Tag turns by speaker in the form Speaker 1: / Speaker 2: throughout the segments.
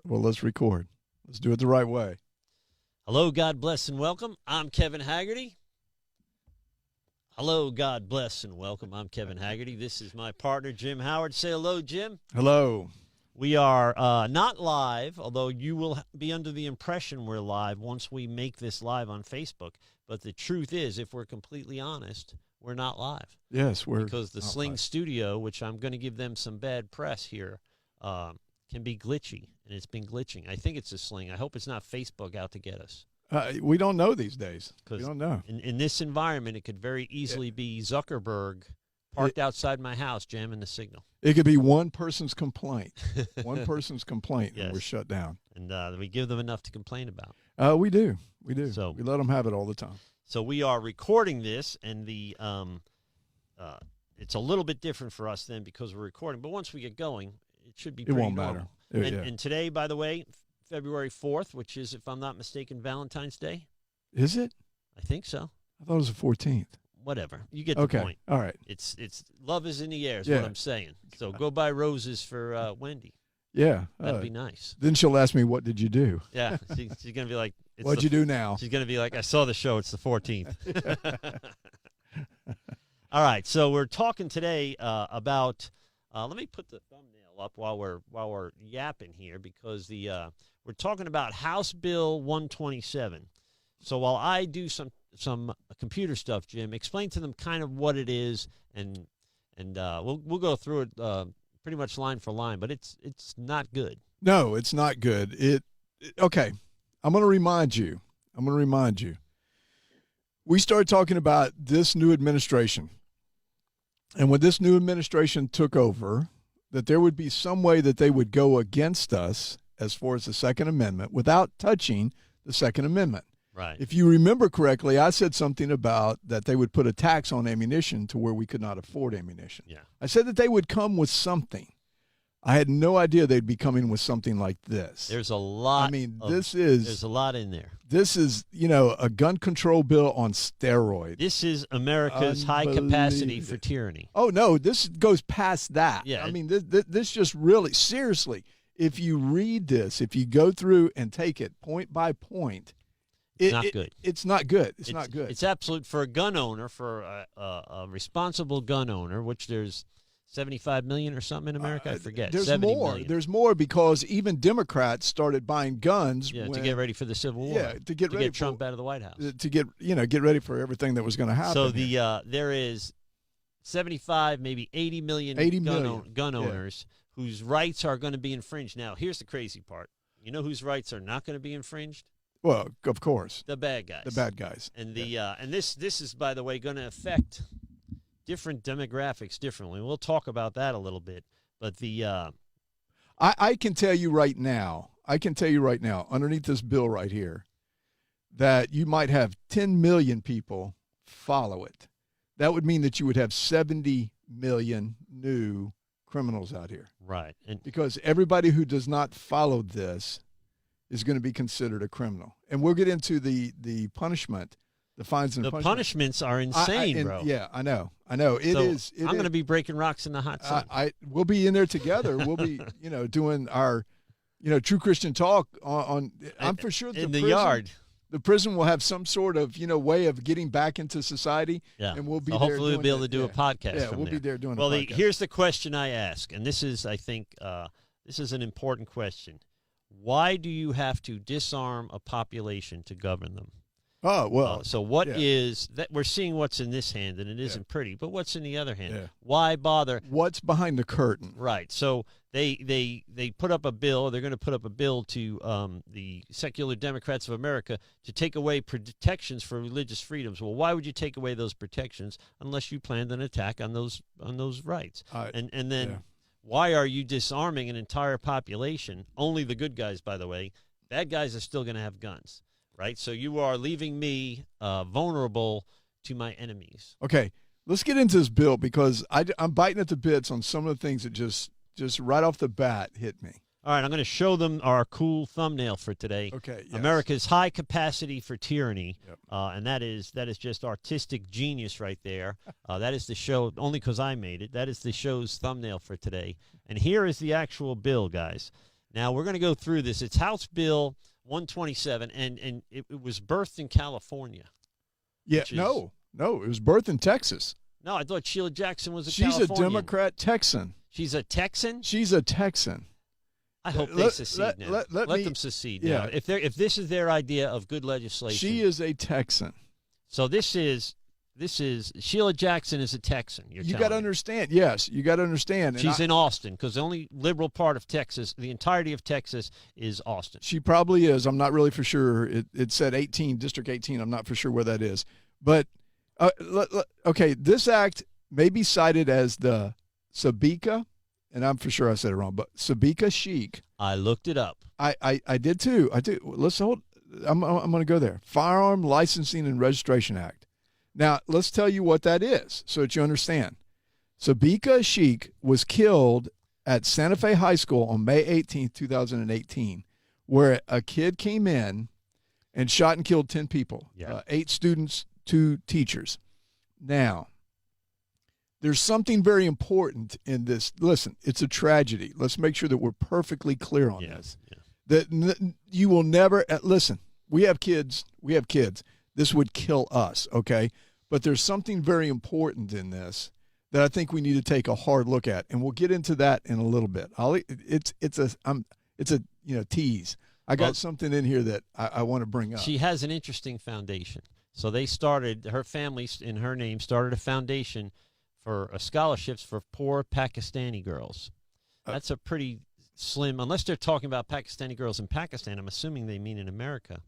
Speaker 1: Well, let's record. Let's do it the right way.
Speaker 2: Hello, God bless and welcome. I'm Kevin Haggerty. Hello, God bless and welcome. I'm Kevin Haggerty. This is my partner, Jim Howard. Say hello, Jim.
Speaker 1: Hello.
Speaker 2: We are not live, although you will be under the impression we're live once we make this live on Facebook. But the truth is, if we're completely honest, we're not live.
Speaker 1: Yes, we're
Speaker 2: because the Sling
Speaker 1: live.
Speaker 2: Studio, which I'm going to give them some bad press here, can be glitchy, and it's been glitching. I think it's a Sling. I hope it's not Facebook out to get us.
Speaker 1: We don't know these days. We don't know.
Speaker 2: In this environment, it could very easily be Zuckerberg parked outside my house jamming the signal.
Speaker 1: It could be one person's complaint. One person's complaint,
Speaker 2: Yes.
Speaker 1: and we're shut down.
Speaker 2: And we give them enough to complain about.
Speaker 1: We do. We do.
Speaker 2: So
Speaker 1: we let them have it all the time.
Speaker 2: So we are recording this, and the it's a little bit different for us then because we're recording. But once we get going, it should be pretty
Speaker 1: won't
Speaker 2: normal.
Speaker 1: matter.
Speaker 2: And today, by the way, February 4th, which is, if I'm not mistaken, Valentine's Day.
Speaker 1: Is it?
Speaker 2: I think so.
Speaker 1: I thought it was the 14th.
Speaker 2: Whatever. You get the point.
Speaker 1: All right.
Speaker 2: It's love is in the air is
Speaker 1: Yeah.
Speaker 2: what I'm saying. So go buy roses for Wendy.
Speaker 1: Yeah.
Speaker 2: That'd be nice.
Speaker 1: Then she'll ask me, what did you do?
Speaker 2: Yeah. She's going to be like,
Speaker 1: What'd you do now?
Speaker 2: She's going to be like, I saw the show. It's the 14th. All right. So we're talking today about, let me put the thumbnail up while we're yapping here because we're talking about House Bill 127. So while I do some computer stuff, Jim, explain to them kind of what it is, and we'll go through it pretty much line for line. But it's not good.
Speaker 1: No, it's not good. Okay. I'm going to remind you. We started talking about this new administration, and when this new administration took over, that there would be some way that they would go against us as far as the Second Amendment without touching the Second Amendment.
Speaker 2: Right.
Speaker 1: If you remember correctly, I said something about that they would put a tax on ammunition to where we could not afford ammunition.
Speaker 2: Yeah.
Speaker 1: I said that they would come with something. I had no idea they'd be coming with something like this.
Speaker 2: There's a lot.
Speaker 1: I mean,
Speaker 2: there's a lot in there.
Speaker 1: This is, a gun control bill on steroids.
Speaker 2: This is America's high capacity for tyranny.
Speaker 1: Oh, no, this goes past that.
Speaker 2: Yeah.
Speaker 1: I mean, this just really, seriously, if you read this, if you go through and take it point by point,
Speaker 2: it's not good.
Speaker 1: It's not good. It's not good.
Speaker 2: It's absolute for a gun owner, for a responsible gun owner, which there's 75 million or something in America. I forget.
Speaker 1: There's
Speaker 2: 70
Speaker 1: more.
Speaker 2: million.
Speaker 1: There's more because even Democrats started buying guns.
Speaker 2: Yeah, to get ready for the Civil War.
Speaker 1: Yeah, to get ready
Speaker 2: get Trump out of the White House.
Speaker 1: To get ready for everything that was going to happen.
Speaker 2: So there is 75, maybe 80 million gun owners whose rights are going to be infringed. Now, here's the crazy part. You know whose rights are not going to be infringed?
Speaker 1: Well, of course.
Speaker 2: The bad guys.
Speaker 1: The bad guys.
Speaker 2: And and this is, by the way, going to affect different demographics differently. We'll talk about that a little bit. But
Speaker 1: I can tell you right now, underneath this bill right here, that you might have 10 million people follow it. That would mean that you would have 70 million new criminals out here.
Speaker 2: Right. And
Speaker 1: because everybody who does not follow this is going to be considered a criminal. And we'll get into the punishment, the fines and punishment.
Speaker 2: The punishments are insane, bro.
Speaker 1: Yeah, I know. It is.
Speaker 2: I'm going to be breaking rocks in the hot sun.
Speaker 1: We'll be in there together. We'll be, doing our, True Christian Talk on I'm for sure
Speaker 2: in the yard.
Speaker 1: The prison will have some sort of, way of getting back into society.
Speaker 2: Yeah.
Speaker 1: And we'll be
Speaker 2: so
Speaker 1: there.
Speaker 2: Hopefully we'll be able to do a podcast.
Speaker 1: Yeah, we'll be there doing a podcast.
Speaker 2: Well, here's the question I ask, and this is, I think, this is an important question. Why do you have to disarm a population to govern them?
Speaker 1: Oh, well.
Speaker 2: So what is that? We're seeing what's in this hand, and it isn't pretty. But what's in the other hand?
Speaker 1: Yeah.
Speaker 2: Why bother?
Speaker 1: What's behind the curtain?
Speaker 2: Right. So they put up a bill. They're going to put up a bill to the secular Democrats of America to take away protections for religious freedoms. Well, why would you take away those protections unless you planned an attack on those rights? And then. Yeah. Why are you disarming an entire population? Only the good guys, by the way. Bad guys are still going to have guns, right? So you are leaving me vulnerable to my enemies.
Speaker 1: Okay, let's get into this bill because I'm biting at the bits on some of the things that just right off the bat hit me.
Speaker 2: All right, I'm going to show them our cool thumbnail for today.
Speaker 1: Okay, yes.
Speaker 2: America's high capacity for tyranny,
Speaker 1: yep.
Speaker 2: And that is just artistic genius right there. That is the show, only because I made it. That is the show's thumbnail for today. And here is the actual bill, guys. Now we're going to go through this. It's House Bill 127, and it was birthed in California.
Speaker 1: Yeah, no, it was birthed in Texas.
Speaker 2: No, I thought Sheila Jackson was a
Speaker 1: She's
Speaker 2: Californian.
Speaker 1: a Democrat Texan.
Speaker 2: She's a Texan?
Speaker 1: She's a Texan.
Speaker 2: I hope they secede now. Let them secede now. If this is their idea of good legislation.
Speaker 1: She is a Texan.
Speaker 2: So this is Sheila Jackson is a Texan.
Speaker 1: You got to understand. Yes, you got to understand.
Speaker 2: She's in Austin because the only liberal part of Texas, the entirety of Texas, is Austin.
Speaker 1: She probably is. I'm not really for sure. It said 18, District 18. I'm not for sure where that is. But, okay, this act may be cited as the Sabika, and I'm for sure I said it wrong, but Sabika Chic.
Speaker 2: I looked it up.
Speaker 1: I did too. I did. Let's hold. I'm going to go there. Firearm Licensing and Registration Act. Now, let's tell you what that is so that you understand. Sabika Chic was killed at Santa Fe High School on May 18th, 2018, where a kid came in and shot and killed 10 people, 8 students, 2 teachers. Now, there's something very important in this. Listen, it's a tragedy. Let's make sure that we're perfectly clear on this. Yeah. That you will never listen. We have kids. This would kill us, okay? But there's something very important in this that I think we need to take a hard look at, and we'll get into that in a little bit. It's a tease. I got something in here that I want to bring up.
Speaker 2: She has an interesting foundation. So they started, her family in her name started a foundation for scholarships for poor Pakistani girls. That's a pretty slim, unless they're talking about Pakistani girls in Pakistan, I'm assuming they mean in America.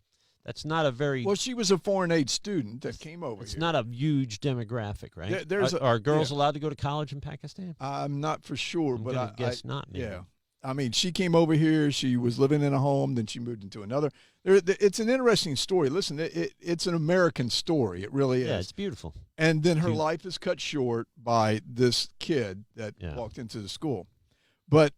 Speaker 2: That's not a very...
Speaker 1: Well, she was a foreign aid student that came over here.
Speaker 2: It's not a huge demographic, right? Are girls allowed to go to college in Pakistan?
Speaker 1: I'm not for sure, but I
Speaker 2: guess not, maybe.
Speaker 1: Yeah. I mean, she came over here. She was living in a home. Then she moved into another. It's an interesting story. Listen, it's an American story. It really is.
Speaker 2: Yeah, it's beautiful.
Speaker 1: And then her life is cut short by this kid that walked into the school. But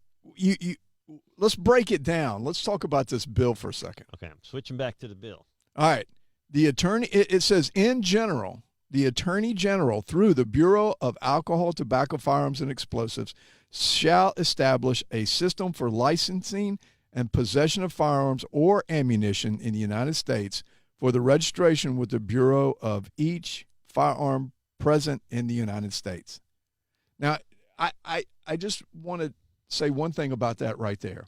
Speaker 1: let's break it down. Let's talk about this bill for a second.
Speaker 2: Okay, I'm switching back to the bill.
Speaker 1: All right. The attorney, it says, in general, the Attorney General, through the Bureau of Alcohol, Tobacco, Firearms, and Explosives, shall establish a system for licensing and possession of firearms or ammunition in the United States for the registration with the Bureau of each firearm present in the United States. Now, I just want to say one thing about that right there.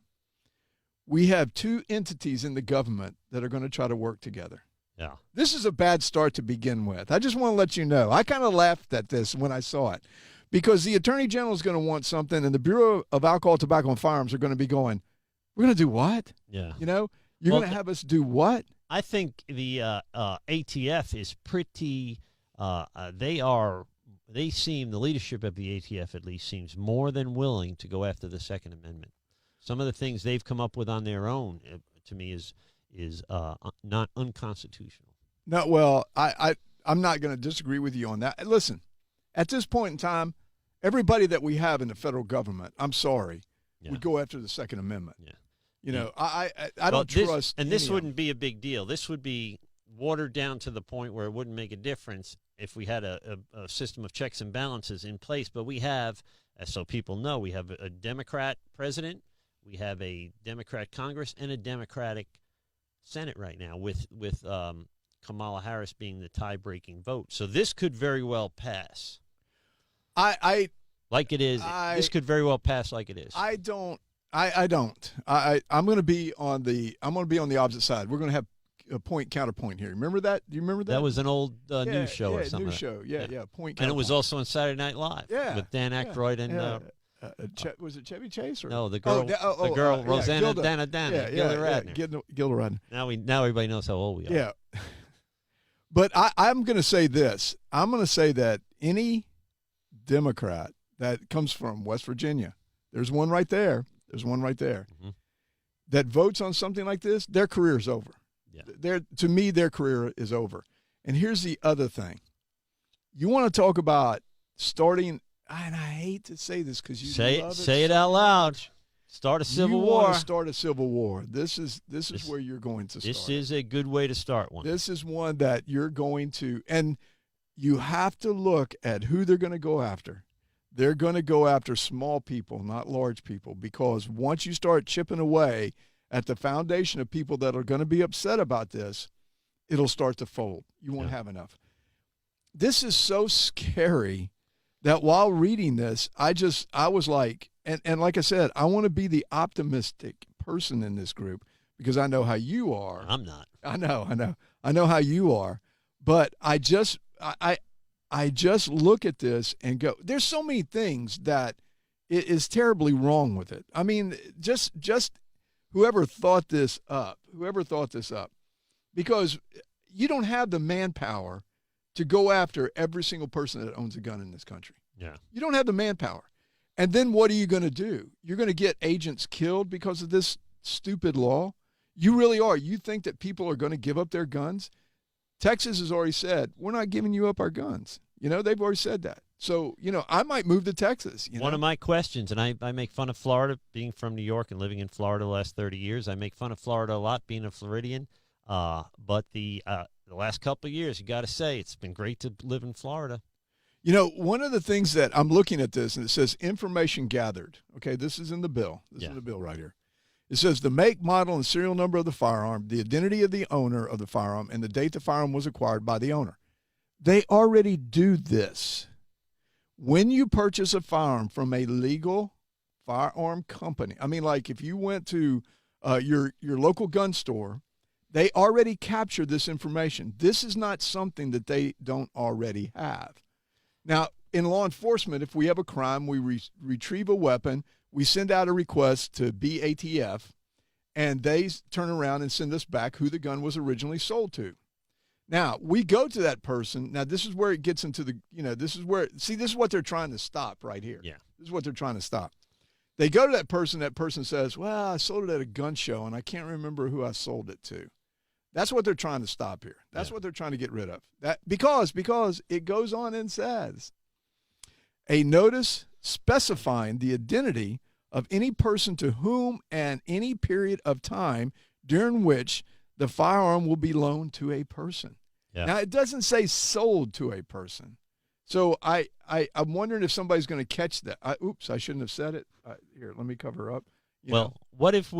Speaker 1: We have 2 entities in the government that are going to try to work together.
Speaker 2: Yeah.
Speaker 1: This is a bad start to begin with. I just want to let you know. I kind of laughed at this when I saw it because the Attorney General is going to want something and the Bureau of Alcohol, Tobacco, and Firearms are going to be going, we're going to do what?
Speaker 2: Yeah.
Speaker 1: You know, you're going to have us do what?
Speaker 2: I think the ATF is pretty, the leadership of the ATF at least seems more than willing to go after the Second Amendment. Some of the things they've come up with on their own, to me, is not unconstitutional.
Speaker 1: No, well, I'm not going to disagree with you on that. Listen, at this point in time, everybody that we have in the federal government, I'm sorry, would go after the Second Amendment. Yeah. You know, I don't trust.
Speaker 2: And this wouldn't be a big deal. This would be watered down to the point where it wouldn't make a difference if we had a system of checks and balances in place. But we have, so people know, we have a Democrat president, we have a Democrat Congress, and a Democratic Senate right now with Kamala Harris being the tie-breaking vote. So this could very well pass. This could very well pass like it is.
Speaker 1: I don't. I'm going to be on the opposite side. We're going to have a point counterpoint here. Remember that? Do you remember that?
Speaker 2: That was an old news show or something.
Speaker 1: News show. Yeah. Point.
Speaker 2: And it was also on Saturday Night Live.
Speaker 1: Yeah.
Speaker 2: With Dan Aykroyd and.
Speaker 1: Was it Chevy Chase or
Speaker 2: no? The girl, Rosanna Dana, Gilda Radner.
Speaker 1: Gilda Radner.
Speaker 2: Now everybody knows how old we are.
Speaker 1: Yeah. But I'm going to say this. I'm going to say that any Democrat that comes from West Virginia, there's one right there. Mm-hmm. That votes on something like this, their career is over. Yeah. To me, their career is over. And here's the other thing. You want to talk about starting, and I hate to say this because you
Speaker 2: say it out loud. Start a civil war.
Speaker 1: You want to start a civil war. This is where you're going to start.
Speaker 2: This is a good way to start one.
Speaker 1: This is one that you're going to, and you have to look at who they're going to go after. they're going to go after small people, not large people, because once you start chipping away at the foundation of people that are going to be upset about this, it'll start to fold. You won't have enough. This is so scary that while reading this, I was like, and like I said, I want to be the optimistic person in this group because I know how you are.
Speaker 2: I'm not.
Speaker 1: I know how you are, but I just look at this and go, there's so many things that is terribly wrong with it. I mean, just whoever thought this up, because you don't have the manpower to go after every single person that owns a gun in this country.
Speaker 2: Yeah.
Speaker 1: You don't have the manpower. And then what are you going to do? You're going to get agents killed because of this stupid law? You really are. You think that people are going to give up their guns? Texas has already said, we're not giving you up our guns. They've already said that. So, I might move to Texas.
Speaker 2: One of my questions, and I make fun of Florida, being from New York and living in Florida the last 30 years. I make fun of Florida a lot, being a Floridian. But the last couple of years, you got to say, it's been great to live in Florida.
Speaker 1: One of the things that I'm looking at this, and it says information gathered. Okay, this is in the bill. This is the bill right here. It says the make, model, and serial number of the firearm, the identity of the owner of the firearm, and the date the firearm was acquired by the owner. They already do this. When you purchase a firearm from a legal firearm company, I mean, like if you went to your local gun store, they already capture this information. This is not something that they don't already have. Now, in law enforcement, if we have a crime, we retrieve a weapon, we send out a request to BATF, and they turn around and send us back who the gun was originally sold to. Now, we go to that person. Now, this is where it gets into this is what they're trying to stop right here.
Speaker 2: Yeah.
Speaker 1: This is what they're trying to stop. They go to that person says, well, I sold it at a gun show, and I can't remember who I sold it to. That's what they're trying to stop here. That's what they're trying to get rid of. That because it goes on and says, a notice specifying the identity of any person to whom and any period of time during which the firearm will be loaned to a person. Yeah. Now, it doesn't say sold to a person. So I'm wondering if somebody's going to catch that. Oops, I shouldn't have said it. Here, let me cover up.
Speaker 2: What if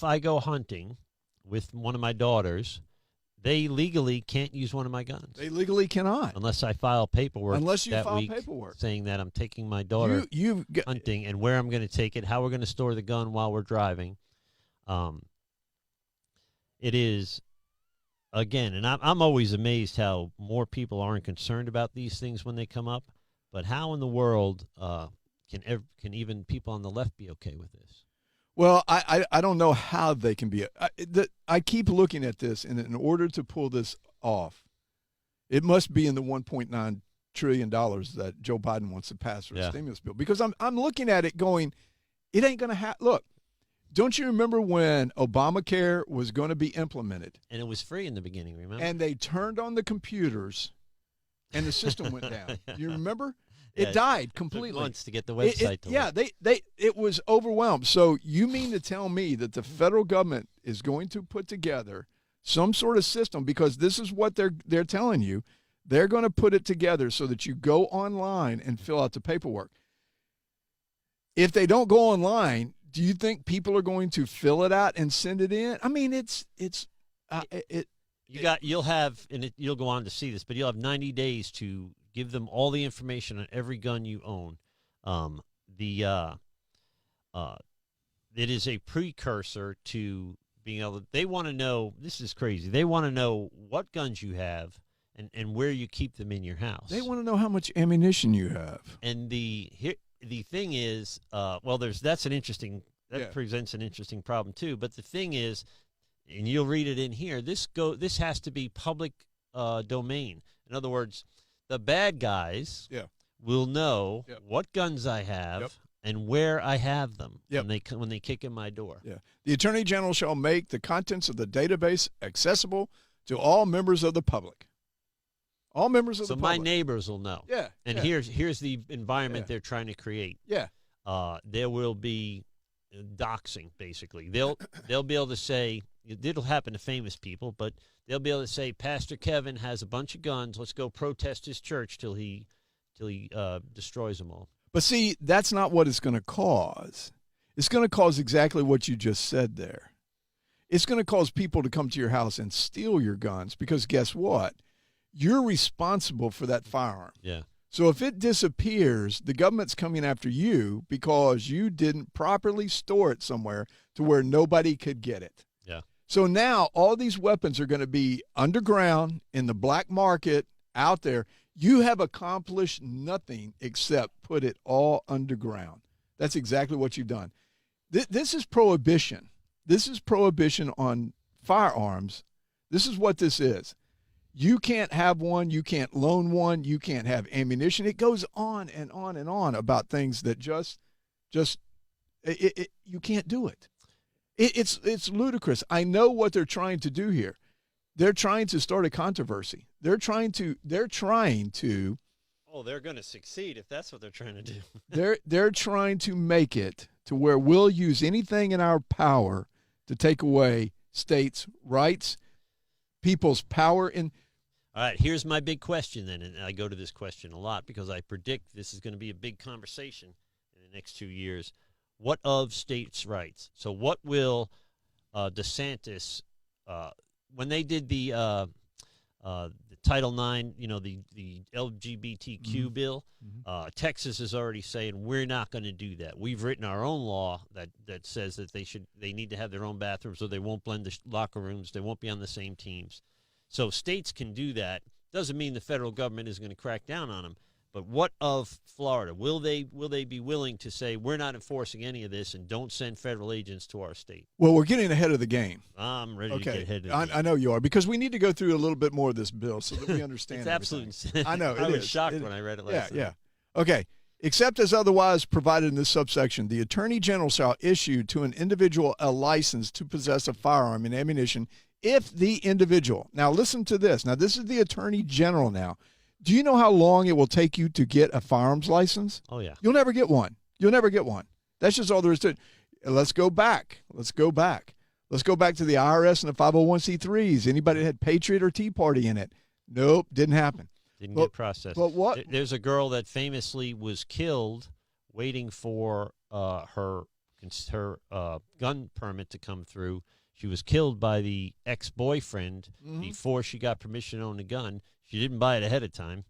Speaker 2: I go hunting with one of my daughters? They legally can't use one of my guns.
Speaker 1: They legally cannot.
Speaker 2: Unless I file paperwork.
Speaker 1: Unless you
Speaker 2: that
Speaker 1: file
Speaker 2: week
Speaker 1: paperwork.
Speaker 2: Saying that I'm taking my daughter hunting and where I'm going to take it, how we're going to store the gun while we're driving. It is, again, and I'm always amazed how more people aren't concerned about these things when they come up. But how in the world can even people on the left be okay with this?
Speaker 1: Well, I don't know how they can be. I keep looking at this, and in order to pull this off, it must be in the $1.9 trillion that Joe Biden wants to pass for a stimulus bill. Because I'm looking at it going, it ain't going to happen. Look, don't you remember when Obamacare was going to be implemented?
Speaker 2: And it was free in the beginning, remember?
Speaker 1: And they turned on the computers, and the system went down. You remember? It died completely.
Speaker 2: It took months to get the website to work.
Speaker 1: It was overwhelmed. So you mean to tell me that the federal government is going to put together some sort of system, because this is what they're telling you. They're going to put it together so that you go online and fill out the paperwork. If they don't go online, do you think people are going to fill it out and send it in? I mean,
Speaker 2: you'll go on to see this, but you'll have 90 days to give them all the information on every gun you own. It is a precursor to being able to, they want to know, this is crazy, they want to know what guns you have and where you keep them in your house.
Speaker 1: They want to know how much ammunition you have.
Speaker 2: And the thing is, that presents an interesting problem too, but the thing is, and you'll read it in here, this has to be public domain. In other words, the bad guys will know what guns I have and where I have them when they kick in my door.
Speaker 1: Yeah. The Attorney General shall make the contents of the database accessible to all members of the public. All members of the public.
Speaker 2: So my neighbors will know.
Speaker 1: Yeah.
Speaker 2: And here's the environment they're trying to create.
Speaker 1: Yeah.
Speaker 2: There will be doxing, basically. They'll be able to say, it'll happen to famous people, but they'll be able to say, Pastor Kevin has a bunch of guns. Let's go protest his church till he destroys them all.
Speaker 1: But see, that's not what it's going to cause. It's going to cause exactly what you just said there. It's going to cause people to come to your house and steal your guns because guess what? You're responsible for that firearm.
Speaker 2: Yeah.
Speaker 1: So if it disappears, the government's coming after you because you didn't properly store it somewhere to where nobody could get it.
Speaker 2: Yeah.
Speaker 1: So now all these weapons are going to be underground in the black market out there. You have accomplished nothing except put it all underground. That's exactly what you've done. This is prohibition. This is prohibition on firearms. This is what this is. You can't have one. You can't loan one. You can't have ammunition. It goes on and on and on about things that you can't do it. It's ludicrous. I know what they're trying to do here. They're trying to start a controversy. They're trying to.
Speaker 2: Oh, they're going to succeed if that's what they're trying to do.
Speaker 1: they're trying to make it to where we'll use anything in our power to take away states' rights, people's power.
Speaker 2: All right, here's my big question then, and I go to this question a lot because I predict this is going to be a big conversation in the next 2 years. What of states' rights? So what will DeSantis, when they did the Title IX, the LGBTQ bill, Texas is already saying we're not going to do that. We've written our own law that says that they need to have their own bathrooms, so they won't blend the locker rooms, they won't be on the same teams. So states can do that. Doesn't mean the federal government is going to crack down on them. But what of Florida? Will they be willing to say we're not enforcing any of this and don't send federal agents to our state?
Speaker 1: Well, we're getting ahead of the game.
Speaker 2: I'm ready to get ahead of the game.
Speaker 1: I know you are because we need to go through a little bit more of this bill so that we understand.
Speaker 2: It's absolutely insane.
Speaker 1: I know.
Speaker 2: I was shocked when I read it last night.
Speaker 1: Yeah. Okay. Except as otherwise provided in this subsection, the Attorney General shall issue to an individual a license to possess a firearm and ammunition if the individual. Now, listen to this. Now, this is the Attorney General now. Do you know how long it will take you to get a firearms license?
Speaker 2: Oh, yeah.
Speaker 1: You'll never get one. You'll never get one. That's just all there is to it. Let's go back. Let's go back to the IRS and the 501c3s. Anybody that had Patriot or Tea Party in it? Nope, didn't happen.
Speaker 2: Didn't get processed.
Speaker 1: But what?
Speaker 2: There's a girl that famously was killed waiting for her gun permit to come through. She was killed by the ex-boyfriend before she got permission to own a gun. She didn't buy it ahead of time,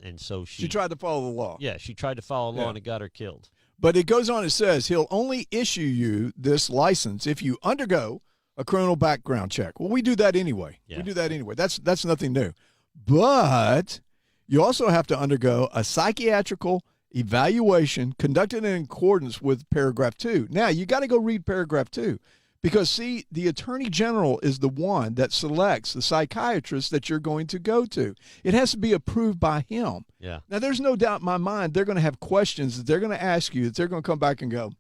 Speaker 2: and so she
Speaker 1: tried to follow the law.
Speaker 2: Yeah, she tried to follow the law, and it got her killed.
Speaker 1: But it goes on, it says, he'll only issue you this license if you undergo a criminal background check. Well, we do that anyway.
Speaker 2: Yeah.
Speaker 1: We do that anyway. That's nothing new. But you also have to undergo a psychiatrical evaluation conducted in accordance with paragraph 2. Now, you got to go read paragraph 2. Because, see, the Attorney General is the one that selects the psychiatrist that you're going to go to. It has to be approved by him.
Speaker 2: Yeah.
Speaker 1: Now, there's no doubt in my mind they're going to have questions that they're going to ask you that they're going to come back and go,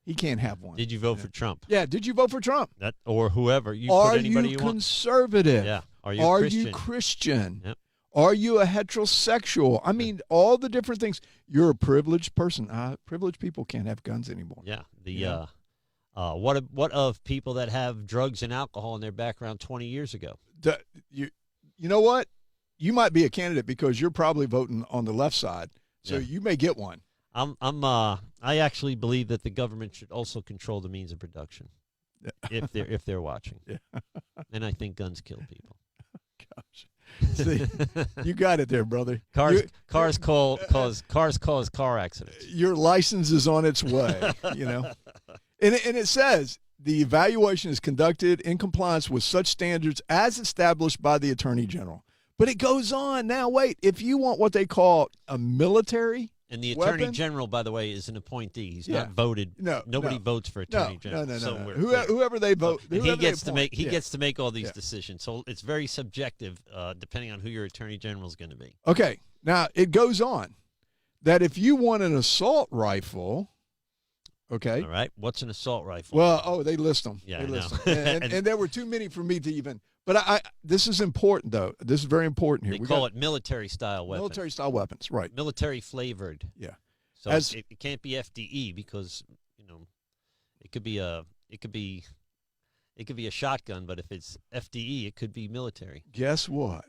Speaker 1: he can't have one.
Speaker 2: Did you vote for Trump?
Speaker 1: Yeah, did you vote for Trump?
Speaker 2: That or whoever. You
Speaker 1: Are
Speaker 2: put anybody
Speaker 1: you
Speaker 2: you want.
Speaker 1: conservative?
Speaker 2: Yeah. Are
Speaker 1: you Christian?
Speaker 2: Yep.
Speaker 1: Are you a heterosexual? I mean, all the different things. You're a privileged person. Privileged people can't have guns anymore.
Speaker 2: Yeah. What of people that have drugs and alcohol in their background 20 years ago?
Speaker 1: You know what? You might be a candidate because you're probably voting on the left side, so you may get one.
Speaker 2: I actually believe that the government should also control the means of production if they're watching.
Speaker 1: Yeah.
Speaker 2: And I think guns kill people.
Speaker 1: Gosh. See, you got it there, brother.
Speaker 2: Cars cause car accidents.
Speaker 1: Your license is on its way, And it says the evaluation is conducted in compliance with such standards as established by the Attorney General. But it goes on. Now, wait, if you want what they call a military
Speaker 2: And the Attorney
Speaker 1: weapon?
Speaker 2: General, by the way, is an appointee. He's not voted. Nobody votes for Attorney General.
Speaker 1: No. Whoever they vote,
Speaker 2: he gets to make all these decisions. So it's very subjective, depending on who your Attorney General is going to be.
Speaker 1: Okay. Now it goes on that if you want an assault rifle, okay.
Speaker 2: All right. What's an assault rifle?
Speaker 1: Well, they list them.
Speaker 2: Yeah,
Speaker 1: they list
Speaker 2: I
Speaker 1: them.
Speaker 2: know.
Speaker 1: And there were too many for me to even. But this is important though. This is very important here.
Speaker 2: They call it military-style weapons.
Speaker 1: Military-style weapons, right?
Speaker 2: Military-flavored.
Speaker 1: Yeah.
Speaker 2: So it can't be FDE because it could be a shotgun, but if it's FDE, it could be military.
Speaker 1: Guess what?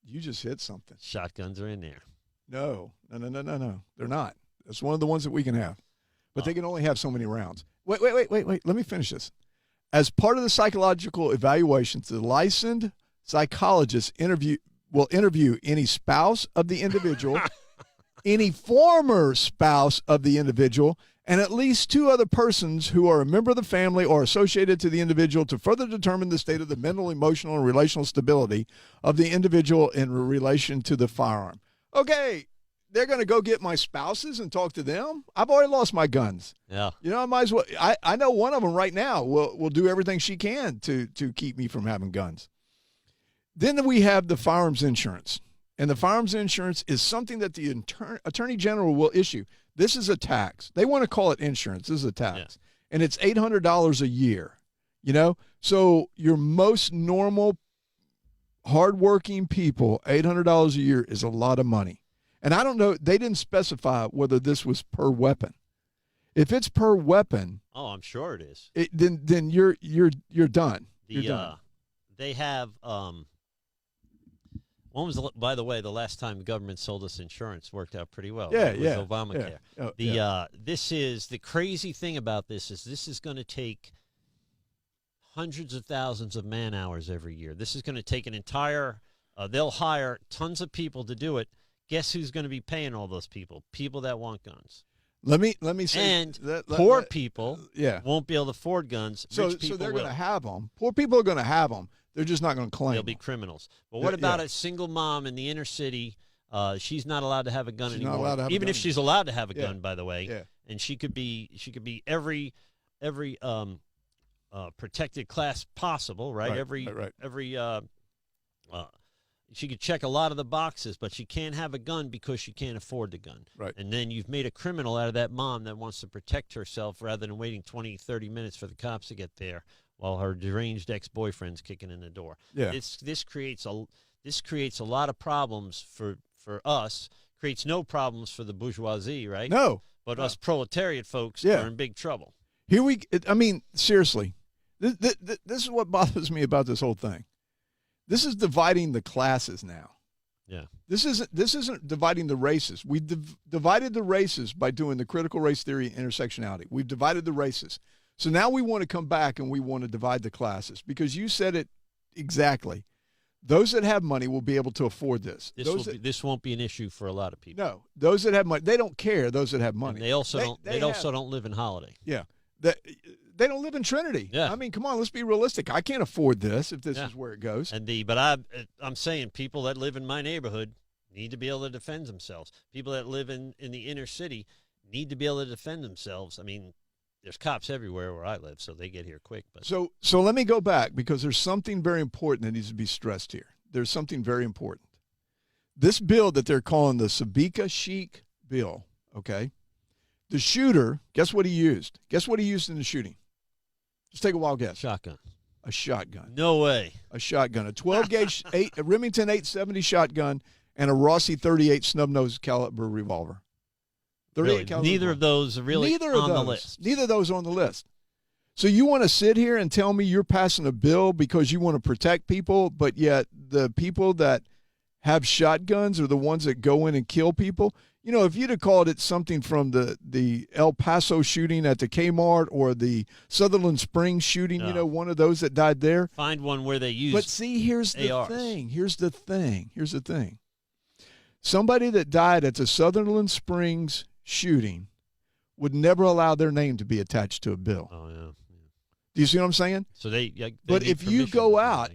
Speaker 1: You just hit something.
Speaker 2: Shotguns are in there.
Speaker 1: No. They're not. That's one of the ones that we can have. But they can only have so many rounds. Wait. Let me finish this. As part of the psychological evaluations, the licensed psychologist will interview any spouse of the individual, any former spouse of the individual, and at least 2 other persons who are a member of the family or associated to the individual to further determine the state of the mental, emotional, and relational stability of the individual in relation to the firearm. Okay, they're going to go get my spouses and talk to them? I've already lost my guns.
Speaker 2: Yeah.
Speaker 1: You know, I might as well. I know one of them right now will do everything she can to keep me from having guns. Then we have the firearms insurance. And the firearms insurance is something that the Attorney General will issue. This is a tax. They want to call it insurance. This is a tax. Yeah. And it's $800 a year, you know? So your most normal, hardworking people, $800 a year is a lot of money. And I don't know, they didn't specify whether this was per weapon. If it's per weapon,
Speaker 2: oh, I'm sure it is.
Speaker 1: Then you're done. You're done.
Speaker 2: They have when was by the way the last time the government sold us insurance worked out pretty well.
Speaker 1: Yeah,
Speaker 2: right?
Speaker 1: yeah.
Speaker 2: With Obamacare.
Speaker 1: Yeah.
Speaker 2: This is the crazy thing about this is going to take hundreds of thousands of man hours every year. This is going to take an entire. They'll hire tons of people to do it. Guess who's going to be paying all those people? People that want guns.
Speaker 1: Let me say,
Speaker 2: and poor people won't be able to afford guns.
Speaker 1: So they're going to have them. Poor people are going to have them. They're just not going to claim.
Speaker 2: They'll be criminals. But what about a single mom in the inner city? She's not allowed to have a gun anymore. Not allowed to have Even if she's allowed to have a gun, by the way.
Speaker 1: Yeah.
Speaker 2: And she could be every protected class possible, right? She could check a lot of the boxes, but she can't have a gun because she can't afford the gun.
Speaker 1: Right.
Speaker 2: And then you've made a criminal out of that mom that wants to protect herself rather than waiting 20, 30 minutes for the cops to get there while her deranged ex-boyfriend's kicking in the door.
Speaker 1: Yeah.
Speaker 2: This creates a lot of problems for us, creates no problems for the bourgeoisie, right?
Speaker 1: No.
Speaker 2: But us proletariat folks are in big trouble.
Speaker 1: Seriously, this is what bothers me about this whole thing. This is dividing the classes now.
Speaker 2: Yeah.
Speaker 1: This isn't dividing the races. We divided the races by doing the critical race theory and intersectionality. We've divided the races. So now we want to come back and we want to divide the classes because you said it exactly. Those that have money will be able to afford this.
Speaker 2: This won't be an issue for a lot of people.
Speaker 1: No, those that have money, they don't care. Those that have money,
Speaker 2: and they also don't live in Holiday.
Speaker 1: Yeah, they don't live in Trinity.
Speaker 2: Yeah.
Speaker 1: I mean, come on, let's be realistic. I can't afford this if this is where it goes.
Speaker 2: But I'm saying people that live in my neighborhood need to be able to defend themselves. People that live in the inner city need to be able to defend themselves. I mean, there's cops everywhere where I live, so they get here quick. But
Speaker 1: so let me go back because there's something very important that needs to be stressed here. There's something very important. This bill that they're calling the Sabika Sheik bill, okay? The shooter, guess what he used? Guess what he used in the shooting? Just take a wild guess.
Speaker 2: Shotgun.
Speaker 1: A shotgun.
Speaker 2: No way.
Speaker 1: A shotgun. A 12-gauge a Remington 870 shotgun and a Rossi 38 snub-nosed caliber revolver. 38 caliber
Speaker 2: Neither of those are really on the list.
Speaker 1: Neither of those are on the list. So you want to sit here and tell me you're passing a bill because you want to protect people, but yet the people that have shotguns are the ones that go in and kill people? You know, if you'd have called it something from the El Paso shooting at the Kmart or the Sutherland Springs shooting, you know, one of those that died there.
Speaker 2: Find one where they use
Speaker 1: But see, here's the
Speaker 2: ARs.
Speaker 1: thing. Here's the thing. Somebody that died at the Sutherland Springs shooting would never allow their name to be attached to a bill.
Speaker 2: Oh, yeah.
Speaker 1: Do you see what I'm saying?
Speaker 2: So they
Speaker 1: but if you go out,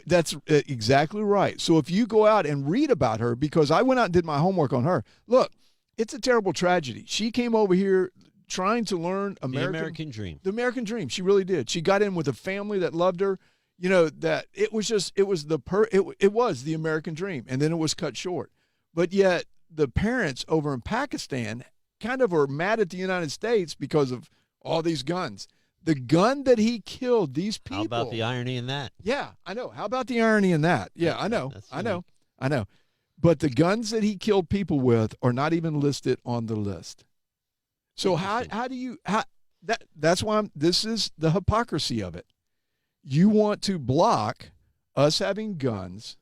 Speaker 1: that's exactly right. So if you go out and read about her, because I went out and did my homework on her. Look, it's a terrible tragedy. She came over here trying to learn
Speaker 2: the American dream.
Speaker 1: The American dream. She really did. She got in with a family that loved her. You know, that it was the American dream, and then it was cut short. But yet the parents over in Pakistan kind of are mad at the United States because of all these guns. The gun that he killed these people.
Speaker 2: How about the irony in that?
Speaker 1: Yeah, I know. How about the irony in that? Yeah, I know. But the guns that he killed people with are not even listed on the list. So that's why this is the hypocrisy of it. You want to block us having guns,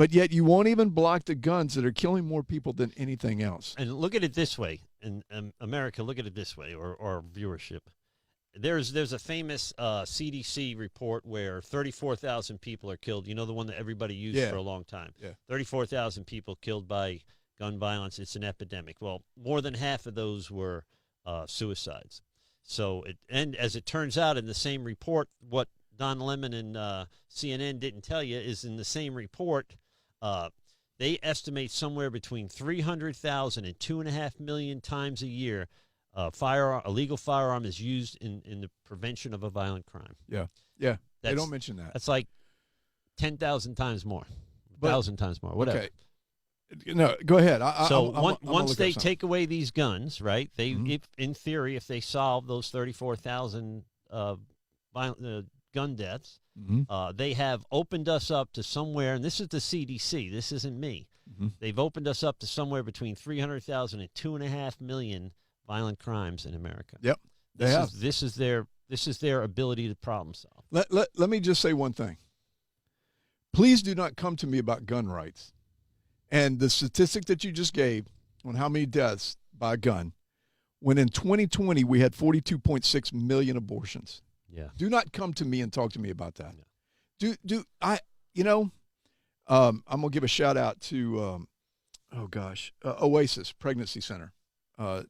Speaker 1: But yet you won't even block the guns that are killing more people than anything else.
Speaker 2: And look at it this way. In America, look at it this way, or viewership. There's a famous CDC report where 34,000 people are killed. You know, the one that everybody used for a long time.
Speaker 1: Yeah.
Speaker 2: 34,000 people killed by gun violence. It's an epidemic. Well, more than half of those were suicides. So, and as it turns out, in the same report, what Don Lemon and CNN didn't tell you is in the same report, they estimate somewhere between 300,000 and 2.5 million times a year a legal firearm is used in the prevention of a violent crime.
Speaker 1: Yeah. They don't mention that.
Speaker 2: That's like 10,000 times more, 1,000 times more, whatever.
Speaker 1: Okay. No, go ahead.
Speaker 2: Once they take away these guns, right? In theory, if they solve those 34,000 gun deaths, they have opened us up to somewhere, and this is the CDC. This isn't me. They've opened us up to somewhere between 300,000 and 2.5 million violent crimes in America.
Speaker 1: Yep,
Speaker 2: This is their ability to problem solve.
Speaker 1: Let me just say one thing. Please do not come to me about gun rights. And the statistic that you just gave on how many deaths by a gun, when in 2020 we had 42.6 million abortions.
Speaker 2: Yeah.
Speaker 1: Do not come to me and talk to me about that.
Speaker 2: Yeah.
Speaker 1: I'm gonna give a shout out to Oasis Pregnancy Center. I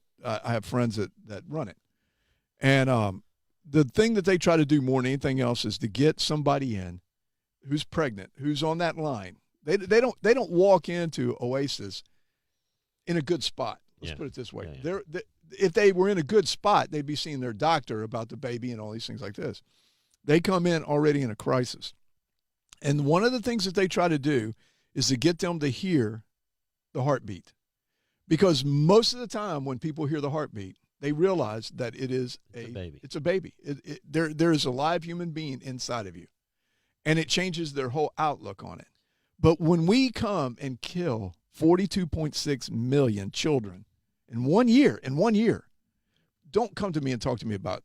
Speaker 1: have friends that run it, and the thing that they try to do more than anything else is to get somebody in who's pregnant, who's on that line. They don't walk into Oasis in a good spot. Let's put it this way.
Speaker 2: Yeah.
Speaker 1: If they were in a good spot, they'd be seeing their doctor about the baby and all these things like this. They come in already in a crisis. And one of the things that they try to do is to get them to hear the heartbeat. Because most of the time when people hear the heartbeat, they realize that it's a baby. It's a baby. There is a live human being inside of you. And it changes their whole outlook on it. But when we come and kill 42.6 million children in 1 year, don't come to me and talk to me about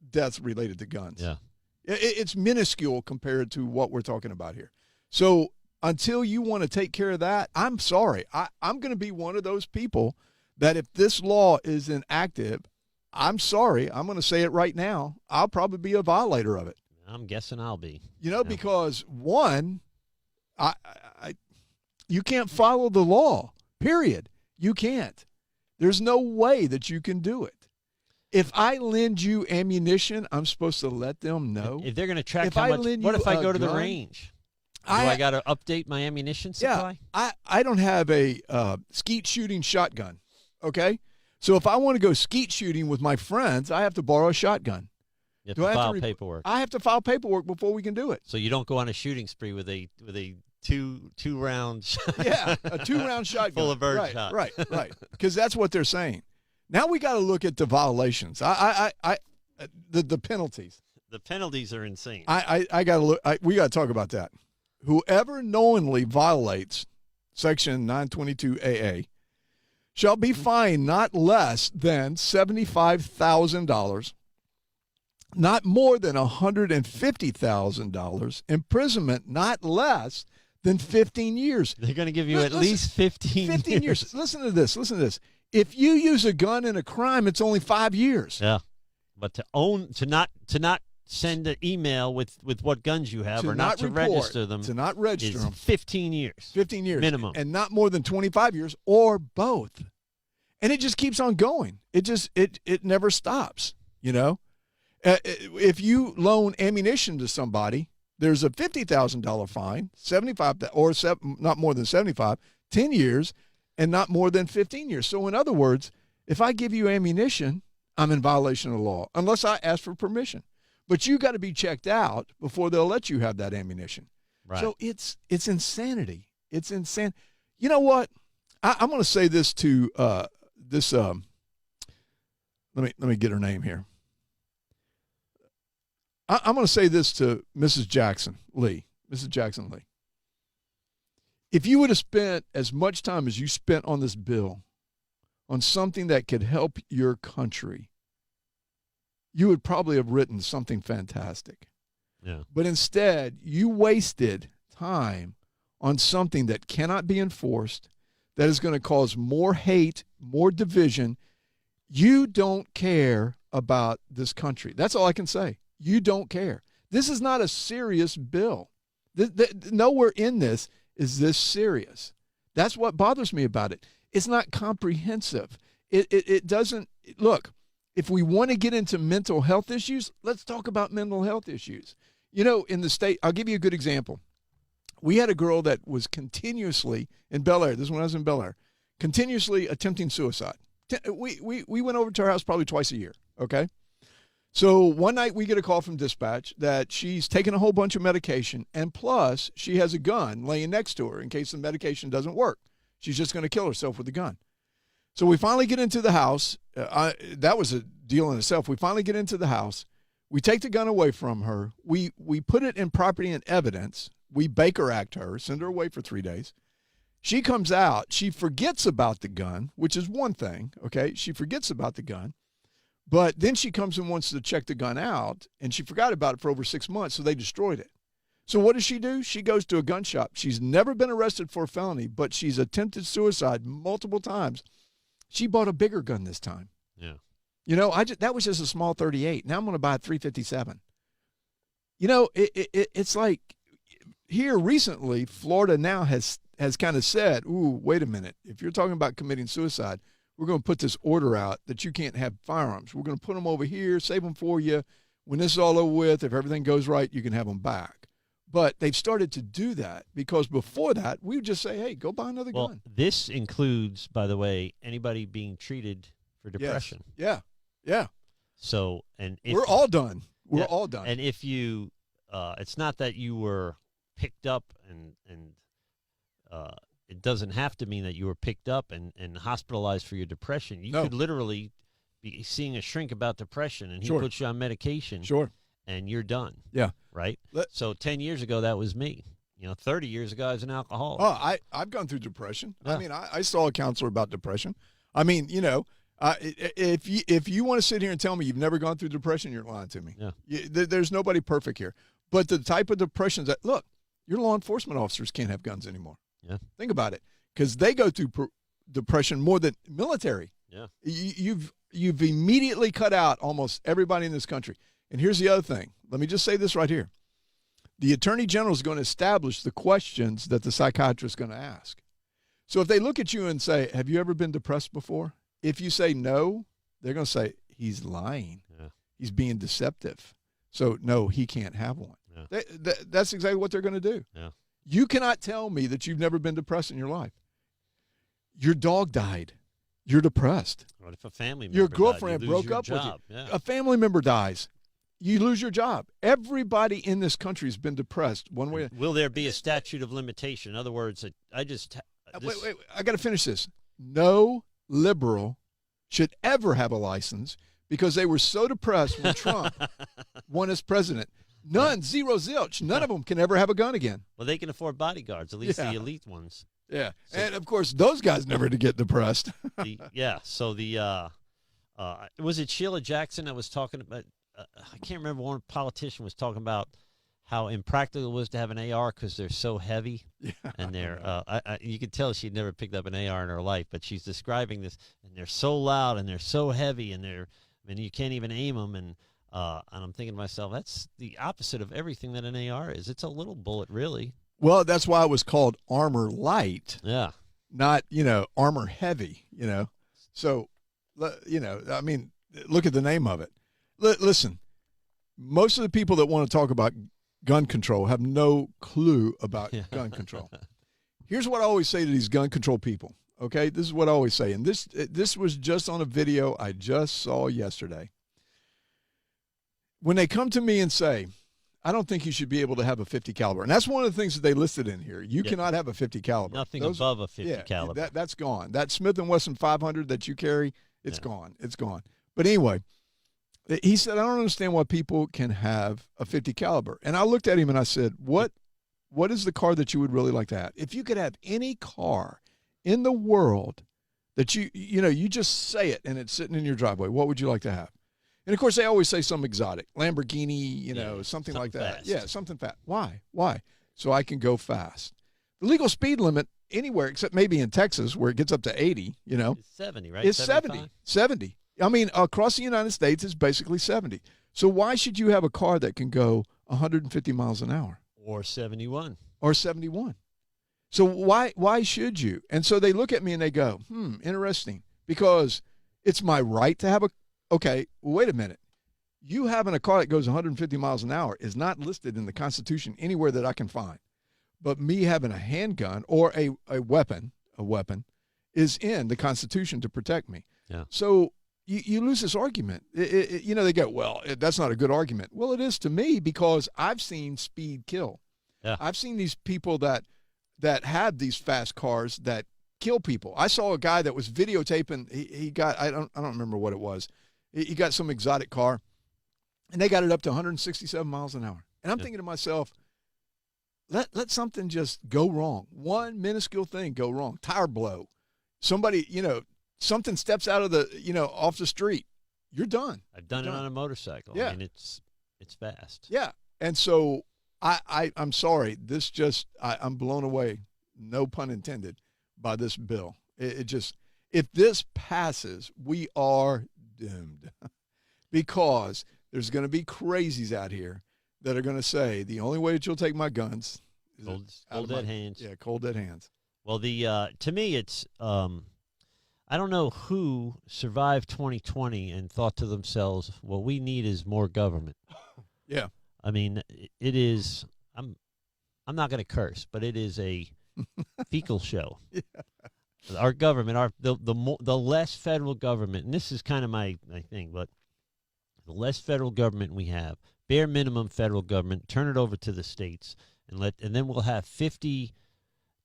Speaker 1: deaths related to guns.
Speaker 2: Yeah.
Speaker 1: It's minuscule compared to what we're talking about here. So until you want to take care of that, I'm sorry. I'm going to be one of those people that if this law is inactive, I'm sorry. I'm going to say it right now. I'll probably be a violator of it.
Speaker 2: I'm guessing I'll be.
Speaker 1: Because one, you can't follow the law, period. You can't. There's no way that you can do it. If I lend you ammunition, I'm supposed to let them know.
Speaker 2: If they're going to track how much, what if I go to the range? Do I got to update my ammunition supply?
Speaker 1: Yeah, I don't have a skeet shooting shotgun, okay? So if I want to go skeet shooting with my friends, I have to borrow a shotgun.
Speaker 2: You have to file paperwork.
Speaker 1: I have to file paperwork before we can do it.
Speaker 2: So you don't go on a shooting spree with a two round
Speaker 1: yeah, a 2-round shotgun
Speaker 2: full of bird shot.
Speaker 1: Right. Because that's what they're saying. Now we got to look at the violations. The penalties.
Speaker 2: The penalties are insane.
Speaker 1: I got to look. We got to talk about that. Whoever knowingly violates Section 922AA shall be fined not less than $75,000, not more than $150,000, imprisonment not less than 15 years.
Speaker 2: They're going to give you at least 15
Speaker 1: years. Listen to this. If you use a gun in a crime, it's only 5 years.
Speaker 2: Yeah, but to not send an email with what guns you have, or not to register them,
Speaker 1: to not register them,
Speaker 2: 15 years.
Speaker 1: 15 years
Speaker 2: minimum,
Speaker 1: and not more than 25 years, or both. And it just keeps on going. It never stops. If you loan ammunition to somebody, there's a $50,000 fine, 75 or not more than 75, 10 years. And not more than 15 years. So in other words, if I give you ammunition, I'm in violation of the law, unless I ask for permission. But you got to be checked out before they'll let you have that ammunition.
Speaker 2: Right.
Speaker 1: So it's insanity. It's insane. You know what? I'm going to say this to this. Let me get her name here. I'm going to say this to Mrs. Jackson Lee. Mrs. Jackson Lee. If you would have spent as much time as you spent on this bill on something that could help your country, you would probably have written something fantastic.
Speaker 2: Yeah.
Speaker 1: But instead, you wasted time on something that cannot be enforced, that is going to cause more hate, more division, you don't care about this country. That's all I can say. You don't care. This is not a serious bill. Nowhere in this is this serious. That's what bothers me about it. It's not comprehensive. It doesn't, look, if we want to get into mental health issues, let's talk about mental health issues. You know, in the state, I'll give you a good example. We had a girl that was continuously in Bel Air, this is when I was in Bel Air, continuously attempting suicide. We went over to her house probably twice a year, okay? So one night we get a call from dispatch that she's taken a whole bunch of medication, and plus she has a gun laying next to her in case the medication doesn't work. She's just going to kill herself with the gun. So we finally get into the house. That was a deal in itself. We finally get into the house. We take the gun away from her. We put it in property and evidence. We Baker Act her, send her away for 3 days. She comes out. She forgets about the gun, which is one thing, okay? She forgets about the gun. But then she comes and wants to check the gun out, and she forgot about it for over 6 months, so they destroyed it. So what does she do? She goes to a gun shop. She's never been arrested for a felony, but she's attempted suicide multiple times. She bought a bigger gun this time.
Speaker 2: Yeah.
Speaker 1: You know, that was just a small 38. Now I'm going to buy a 357. You know, it's like here recently, Florida now has kind of said, ooh, wait a minute. If you're talking about committing suicide, we're going to put this order out that you can't have firearms. We're going to put them over here, save them for you. When this is all over with, if everything goes right, you can have them back. But they've started to do that because before that, we would just say, hey, go buy another gun.
Speaker 2: This includes, by the way, anybody being treated for depression.
Speaker 1: Yes. Yeah.
Speaker 2: So, and
Speaker 1: we're all done. We're all done.
Speaker 2: And if you, it's not that you were picked up and it doesn't have to mean that you were picked up and hospitalized for your depression. You could literally be seeing a shrink about depression, and he puts you on medication.
Speaker 1: Sure.
Speaker 2: And you're done.
Speaker 1: Yeah.
Speaker 2: Right? So 10 years ago, that was me. 30 years ago, I was an alcoholic.
Speaker 1: Oh, I've gone through depression. Yeah. I mean, I saw a counselor about depression. I mean, if you want to sit here and tell me you've never gone through depression, you're lying to me.
Speaker 2: Yeah.
Speaker 1: There's nobody perfect here. But the type of depressions that, look, your law enforcement officers can't have guns anymore.
Speaker 2: Yeah.
Speaker 1: Think about it. Because they go through depression more than military.
Speaker 2: Yeah.
Speaker 1: You've immediately cut out almost everybody in this country. And here's the other thing. Let me just say this right here. The Attorney General is going to establish the questions that the psychiatrist is going to ask. So if they look at you and say, have you ever been depressed before? If you say no, they're going to say, he's lying.
Speaker 2: Yeah.
Speaker 1: He's being deceptive. So, no, he can't have one. Yeah. That's exactly what they're going to do.
Speaker 2: Yeah.
Speaker 1: You cannot tell me that you've never been depressed in your life. Your dog died. You're depressed.
Speaker 2: What if a family member
Speaker 1: your girlfriend
Speaker 2: died?
Speaker 1: broke up with you?
Speaker 2: Yeah.
Speaker 1: A family member dies. You lose your job. Everybody in this country has been depressed one way.
Speaker 2: Will there be a statute of limitation? In other words, wait,
Speaker 1: I got to finish this. No liberal should ever have a license because they were so depressed when Trump won as president. None, zero, zilch. None of them can ever have a gun again.
Speaker 2: Well, they can afford bodyguards, at least the elite ones.
Speaker 1: Yeah, so, and of course, those guys never to get depressed.
Speaker 2: Was it Sheila Jackson that was talking about? I can't remember. One politician was talking about how impractical it was to have an AR because they're so heavy, and they're. You could tell she'd never picked up an AR in her life, but she's describing this, and they're so loud and they're so heavy, and you can't even aim them, and I'm thinking to myself, that's the opposite of everything that an AR is. It's a little bullet, really.
Speaker 1: Well, that's why it was called armor light.
Speaker 2: Yeah.
Speaker 1: Not armor heavy. So, I mean, look at the name of it. Listen, most of the people that want to talk about gun control have no clue about gun control. Here's what I always say to these gun control people, okay? This is what I always say, and this was just on a video I just saw yesterday. When they come to me and say, I don't think you should be able to have a 50 caliber, and that's one of the things that they listed in here. You cannot have a 50 caliber.
Speaker 2: Nothing above a 50 caliber.
Speaker 1: That's gone. That Smith & Wesson 500 that you carry, it's gone. It's gone. But anyway, he said, I don't understand why people can have a 50 caliber. And I looked at him and I said, what is the car that you would really like to have? If you could have any car in the world that you just say it and it's sitting in your driveway, what would you like to have? And of course, they always say some exotic, Lamborghini, something like that.
Speaker 2: Fast.
Speaker 1: Yeah, something fast. Why? So I can go fast. The legal speed limit anywhere, except maybe in Texas where it gets up to 80,
Speaker 2: It's 70, right?
Speaker 1: is
Speaker 2: 75?
Speaker 1: 70. I mean, across the United States, it's basically 70. So why should you have a car that can go 150 miles an hour?
Speaker 2: Or 71.
Speaker 1: Or 71. So why should you? And so they look at me and they go, interesting, because it's my right to have okay, wait a minute. You having a car that goes 150 miles an hour is not listed in the Constitution anywhere that I can find. But me having a handgun or a weapon is in the Constitution to protect me.
Speaker 2: Yeah.
Speaker 1: So you lose this argument. They go, well, that's not a good argument. Well, it is to me because I've seen speed kill.
Speaker 2: Yeah.
Speaker 1: I've seen these people that had these fast cars that kill people. I saw a guy that was videotaping. He got, I don't remember what it was. He got some exotic car, and they got it up to 167 miles an hour. And I'm thinking to myself, let something just go wrong. One minuscule thing go wrong. Tire blow. Somebody, something steps out of off the street. You're done.
Speaker 2: I've done it on a motorcycle.
Speaker 1: Yeah.
Speaker 2: I mean, it's fast.
Speaker 1: Yeah. And so I'm sorry. This just, I'm blown away, no pun intended, by this bill. It just, if this passes, we are doomed because there's going to be crazies out here that are going to say the only way that you'll take my guns is
Speaker 2: Cold dead hands.
Speaker 1: Yeah, cold dead hands.
Speaker 2: Well, to me, it's I don't know who survived 2020 and thought to themselves, "What we need is more government."
Speaker 1: Yeah.
Speaker 2: I mean, it is. I'm not going to curse, but it is a fecal show.
Speaker 1: Yeah.
Speaker 2: Our government, the less federal government, and this is kind of my thing, but the less federal government we have, bare minimum federal government, turn it over to the states, and then we'll have 50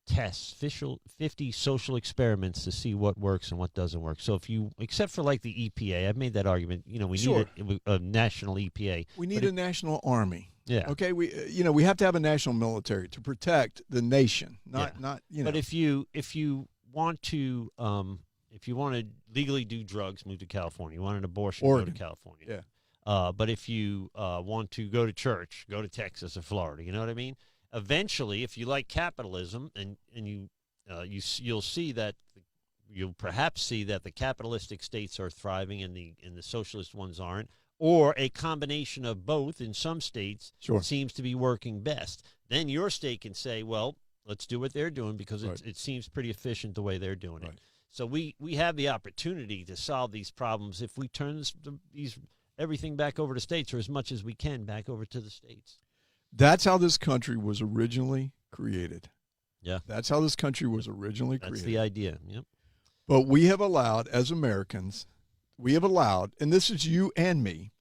Speaker 2: tests, 50 social experiments to see what works and what doesn't work. So except for like the EPA, I've made that argument. We
Speaker 1: Sure.
Speaker 2: need a national EPA.
Speaker 1: We need a national army.
Speaker 2: Yeah.
Speaker 1: Okay. We have to have a national military to protect the nation. Not.
Speaker 2: But if you want to legally do drugs, move to California. You want an abortion,
Speaker 1: Oregon.
Speaker 2: go to California.
Speaker 1: Yeah.
Speaker 2: But if you want to go to church, go to Texas or Florida. You know what I mean? Eventually, if you like capitalism, and you'll see that you'll perhaps see that the capitalistic states are thriving and the socialist ones aren't, or a combination of both in some states
Speaker 1: Sure.
Speaker 2: seems to be working best. Then your state can say, well, let's do what they're doing because
Speaker 1: Right.
Speaker 2: it seems pretty efficient the way they're doing
Speaker 1: Right.
Speaker 2: it. So we have the opportunity to solve these problems if we turn everything back over to states, or as much as we can back over to the states.
Speaker 1: That's how this country was originally created.
Speaker 2: Yeah.
Speaker 1: That's how this country was originally
Speaker 2: That's
Speaker 1: created.
Speaker 2: the idea. Yep.
Speaker 1: But we have allowed, as Americans, and this is you and me,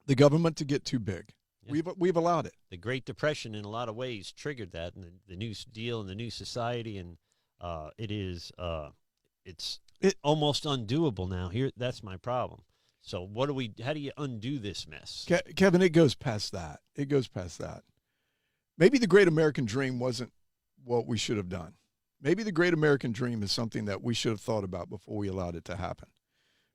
Speaker 1: the government to get too big.
Speaker 2: Yeah.
Speaker 1: We've allowed it.
Speaker 2: The Great Depression, in a lot of ways, triggered that, and the New Deal and the New Society, and it's almost undoable now. That's my problem. So how do you undo this mess?
Speaker 1: Kevin, it goes past that. It goes past that. Maybe the great American dream wasn't what we should have done. Maybe the great American dream is something that we should have thought about before we allowed it to happen.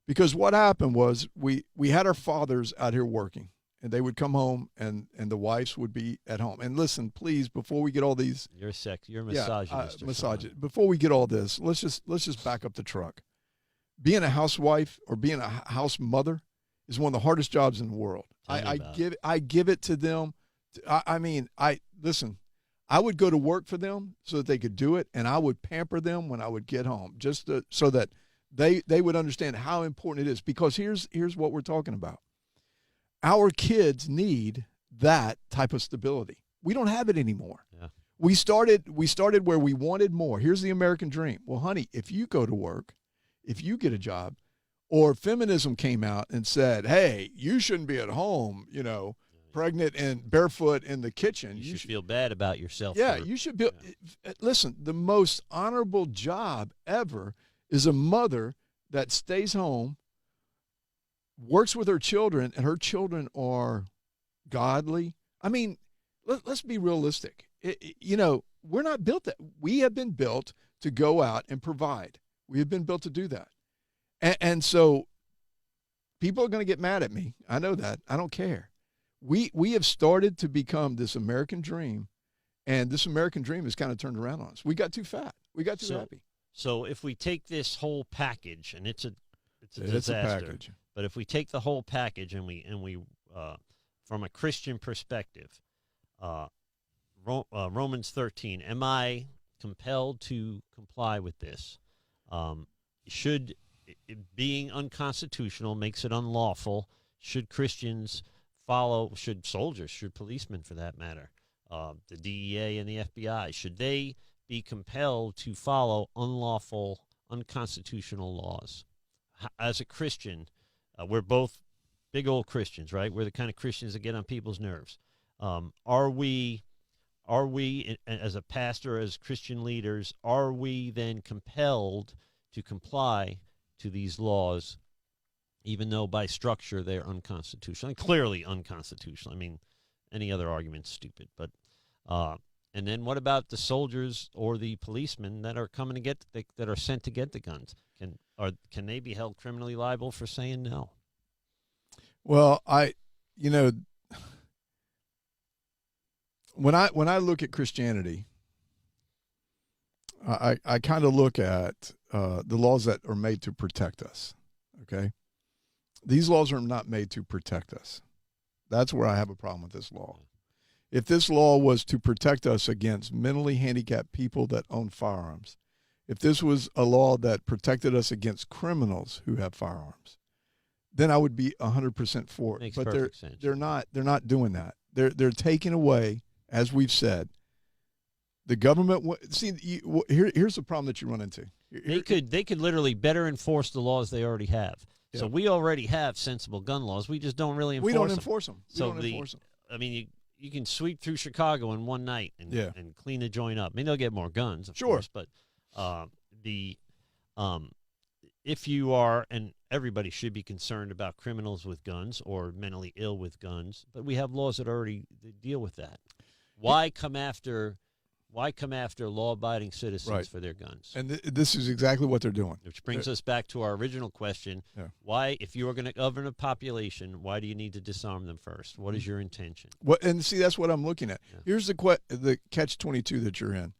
Speaker 1: Because what happened was we had our fathers out here working, and they would come home, and the wives would be at home. And listen, please, before we get all these,
Speaker 2: You're a misogynist.
Speaker 1: before we get all this, let's just back up the truck. Being a housewife or being a house mother is one of the hardest jobs in the world. I give it to them. Listen, I would go to work for them so that they could do it, and I would pamper them when I would get home, so that they would understand how important it is. Because here's what we're talking about. Our kids need that type of stability. We don't have it anymore.
Speaker 2: Yeah.
Speaker 1: We started where we wanted more. Here's the American dream. Well, honey, if you go to work, if you get a job, or feminism came out and said, hey, you shouldn't be at home, pregnant and barefoot in the kitchen.
Speaker 2: You should feel bad about yourself.
Speaker 1: Yeah, you should be. Yeah. Listen, the most honorable job ever is a mother that stays home, works with her children, and her children are godly. I mean, let's be realistic. We're not built that. We have been built to go out and provide. We have been built to do that. And so people are going to get mad at me. I know that. I don't care. We have started to become this American dream, And this American dream has kind of turned around on us. We got too fat. We got too happy.
Speaker 2: So if we take this whole package, and it's a disaster,
Speaker 1: it's a package.
Speaker 2: But if we take the whole package and we from a Christian perspective, Romans 13, am I compelled to comply with this? Should being unconstitutional makes it unlawful? Should Christians follow? Should soldiers? Should policemen, for that matter? The DEA and the FBI, should they be compelled to follow unlawful, unconstitutional laws? As a Christian, we're both big old Christians, right? We're the kind of Christians that get on people's nerves. Are we, as a pastor, as Christian leaders, are we then compelled to comply to these laws, even though by structure they're unconstitutional? And clearly unconstitutional. I mean, any other argument's stupid. But and then what about the soldiers or the policemen that are coming to that are sent to get the guns? Can they be held criminally liable for saying no?
Speaker 1: Well, when I look at Christianity, I kind of look at the laws that are made to protect us. Okay, these laws are not made to protect us. That's where I have a problem with this law. If this law was to protect us against mentally handicapped people that own firearms, if this was a law that protected us against criminals who have firearms, then I would be 100% for it.
Speaker 2: Makes
Speaker 1: but
Speaker 2: perfect sense.
Speaker 1: they're not doing that. They're taking away, as we've said, the government. Here's the problem that you run into.
Speaker 2: They could literally better enforce the laws they already have. Yeah. So we already have sensible gun laws. We just don't really enforce them.
Speaker 1: We don't enforce them.
Speaker 2: I mean, you can sweep through Chicago in one night and clean the joint up. I mean, they'll get more guns, of course, but if you are, and everybody should be concerned about criminals with guns or mentally ill with guns, but we have laws that already deal with that. Why come after law-abiding citizens for their guns?
Speaker 1: And this is exactly what they're doing.
Speaker 2: Which brings us back to our original question. Yeah. Why, if you are going to govern a population, why do you need to disarm them first? What is your intention?
Speaker 1: And see, that's what I'm looking at. Yeah. Here's the catch-22 that you're in.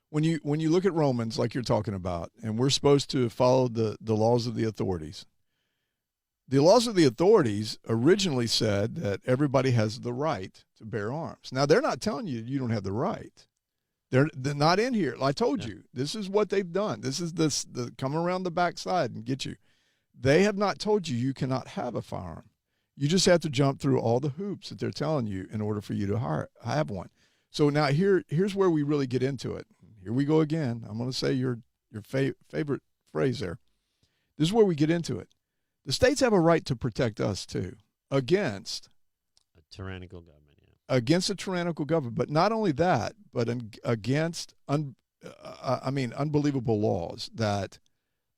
Speaker 1: When you look at Romans, like you're talking about, and we're supposed to follow the laws of the authorities. The laws of the authorities originally said that everybody has the right to bear arms. Now, they're not telling you you don't have the right. They're not in here. I told you, this is what they've done. This is the come around the backside and get you. They have not told you you cannot have a firearm. You just have to jump through all the hoops that they're telling you in order for you to have one. So now here's where we really get into it. Here we go again. I'm going to say your favorite phrase there. This is where we get into it. The states have a right to protect us too against
Speaker 2: a tyrannical government.
Speaker 1: Against a tyrannical government, but not only that, but against unbelievable laws that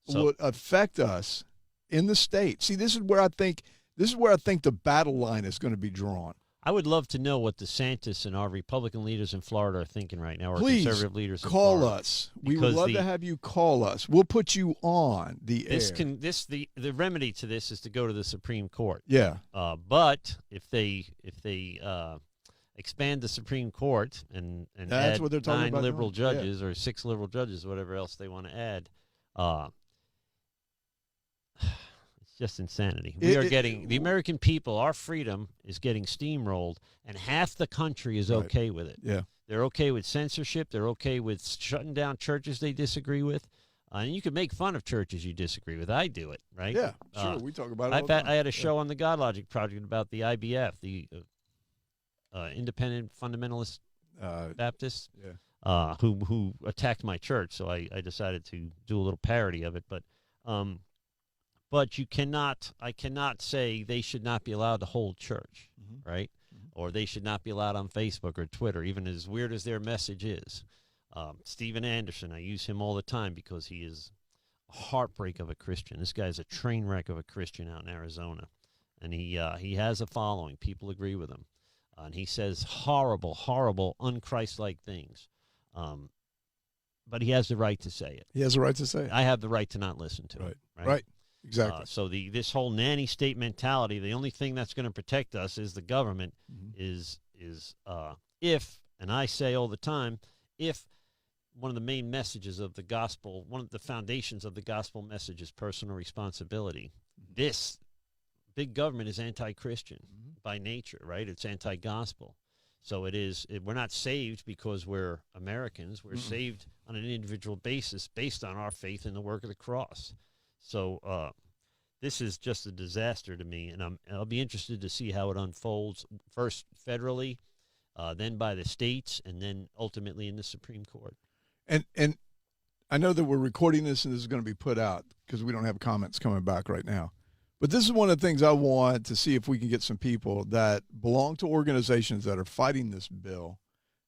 Speaker 1: would affect us in the state. See, this is where I think the battle line is going to be drawn.
Speaker 2: I would love to know what DeSantis and our Republican leaders in Florida are thinking right now, or
Speaker 1: Please
Speaker 2: conservative leaders in
Speaker 1: call
Speaker 2: Florida.
Speaker 1: us. We would love to have you call us. We'll put you on the air.
Speaker 2: The remedy to this is to go to the Supreme Court.
Speaker 1: Yeah.
Speaker 2: But if they expand the Supreme Court and
Speaker 1: that's
Speaker 2: add
Speaker 1: what they're talking
Speaker 2: 9
Speaker 1: about
Speaker 2: liberal
Speaker 1: doing.
Speaker 2: judges or 6 liberal judges, whatever else they want to add, it's just insanity. The American people, our freedom is getting steamrolled, and half the country is okay with it.
Speaker 1: Yeah.
Speaker 2: They're okay with censorship. They're okay with shutting down churches they disagree with. And you can make fun of churches you disagree with. I do it, right?
Speaker 1: Yeah, sure. We talk about it all the time.
Speaker 2: I had a show on the God Logic Project about the IBF, the Independent Fundamentalist Baptists, who attacked my church. So I decided to do a little parody of it. But I cannot say they should not be allowed to hold church, right? Mm-hmm. Or they should not be allowed on Facebook or Twitter, even as weird as their message is. Steven Anderson, I use him all the time because he is a heartbreak of a Christian. This guy's a train wreck of a Christian out in Arizona. And he has a following. People agree with him. And he says horrible, horrible, un-Christ-like things. But he has the right to say it.
Speaker 1: He has the right to say it.
Speaker 2: I have the right to not listen to it.
Speaker 1: Right. Exactly.
Speaker 2: So this whole nanny state mentality, the only thing that's going to protect us is the government, is if And I say all the time, if one of the main messages of the gospel, one of the foundations of the gospel message is personal responsibility, this big government is anti-Christian by nature, right? It's anti-gospel. So we're not saved because we're Americans. We're saved on an individual basis based on our faith in the work of the cross. So this is just a disaster to me, and I'll be interested to see how it unfolds, first federally, then by the states, and then ultimately in the Supreme Court.
Speaker 1: And I know that we're recording this and this is going to be put out because we don't have comments coming back right now. But this is one of the things I want to see if we can get some people that belong to organizations that are fighting this bill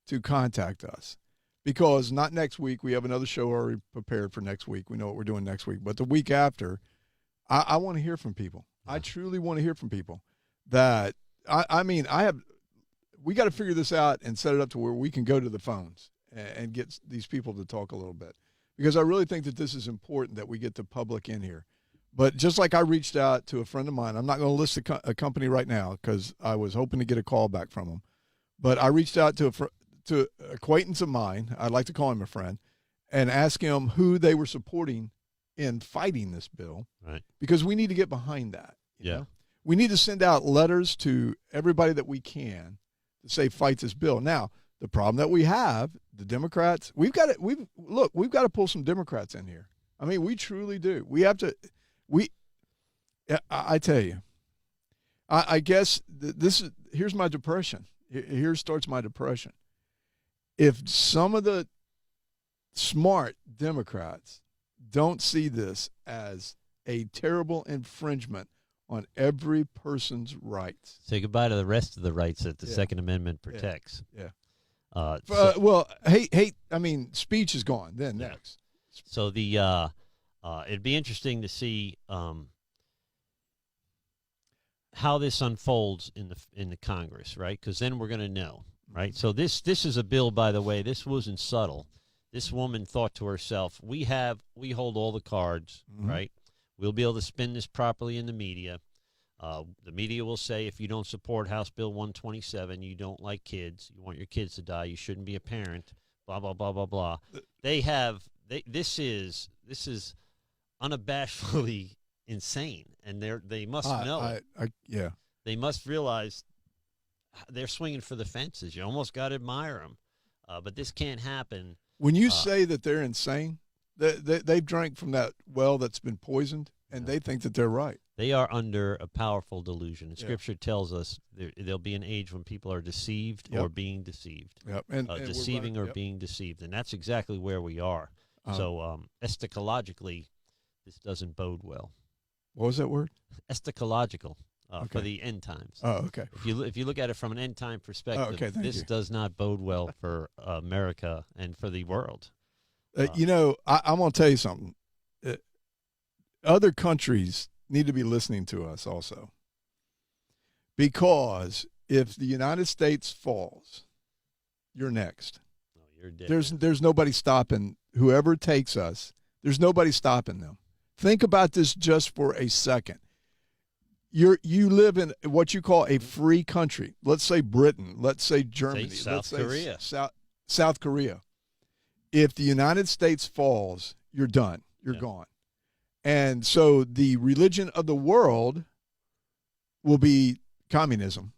Speaker 1: to contact us. Because not next week, we have another show already prepared for next week. We know what we're doing next week. But the week after, I want to hear from people. I truly want to hear from people that, we got to figure this out and set it up to where we can go to the phones and get these people to talk a little bit. Because I really think that this is important that we get the public in here. But just like I reached out to a friend of mine, I'm not going to list a company right now because I was hoping to get a call back from them. But I reached out to an acquaintance of mine, I'd like to call him a friend, and ask him who they were supporting in fighting this bill.
Speaker 2: Right.
Speaker 1: Because we need to get behind that. You
Speaker 2: Yeah.
Speaker 1: know? We need to send out letters to everybody that we can to say fight this bill. Now, the problem that we have, the Democrats, we've got to pull some Democrats in here. I mean, we truly do. We have to. I tell you, I guess here's my depression. Here starts my depression. If some of the smart Democrats don't see this as a terrible infringement on every person's rights.
Speaker 2: Say goodbye to the rest of the rights that the Second Amendment protects.
Speaker 1: Yeah. Speech is gone then next.
Speaker 2: So it'd be interesting to see how this unfolds in the Congress, right? Because then we're going to know, right? So this is a bill, by the way. This wasn't subtle. This woman thought to herself, we hold all the cards, right? We'll be able to spin this properly in the media. The media will say if you don't support House Bill 127, you don't like kids, you want your kids to die, you shouldn't be a parent, blah, blah, blah, blah, blah. This is unabashedly insane, and they must know it. They must realize they're swinging for the fences. You almost got to admire them, but this can't happen.
Speaker 1: When you say that they're insane, they've drank from that well that's been poisoned, and they think that they're right.
Speaker 2: They are under a powerful delusion. And Scripture tells us there'll be an age when people are deceived or being deceived.
Speaker 1: Yep. And
Speaker 2: deceiving or being deceived. And that's exactly where we are. So eschatologically, this doesn't bode well.
Speaker 1: What was that word?
Speaker 2: Eschatological. For the end times.
Speaker 1: Oh, okay.
Speaker 2: If you look at it from an end time perspective, this does not bode well for America and for the world.
Speaker 1: I'm going to tell you something. Other countries need to be listening to us also. Because if the United States falls, you're next.
Speaker 2: Oh, you're dead.
Speaker 1: There's nobody stopping whoever takes us. There's nobody stopping them. Think about this just for a second. You live in what you call a free country. Let's say Britain. Let's say Germany.
Speaker 2: South Korea.
Speaker 1: South Korea. If the United States falls, you're done. You're gone. And so the religion of the world will be communism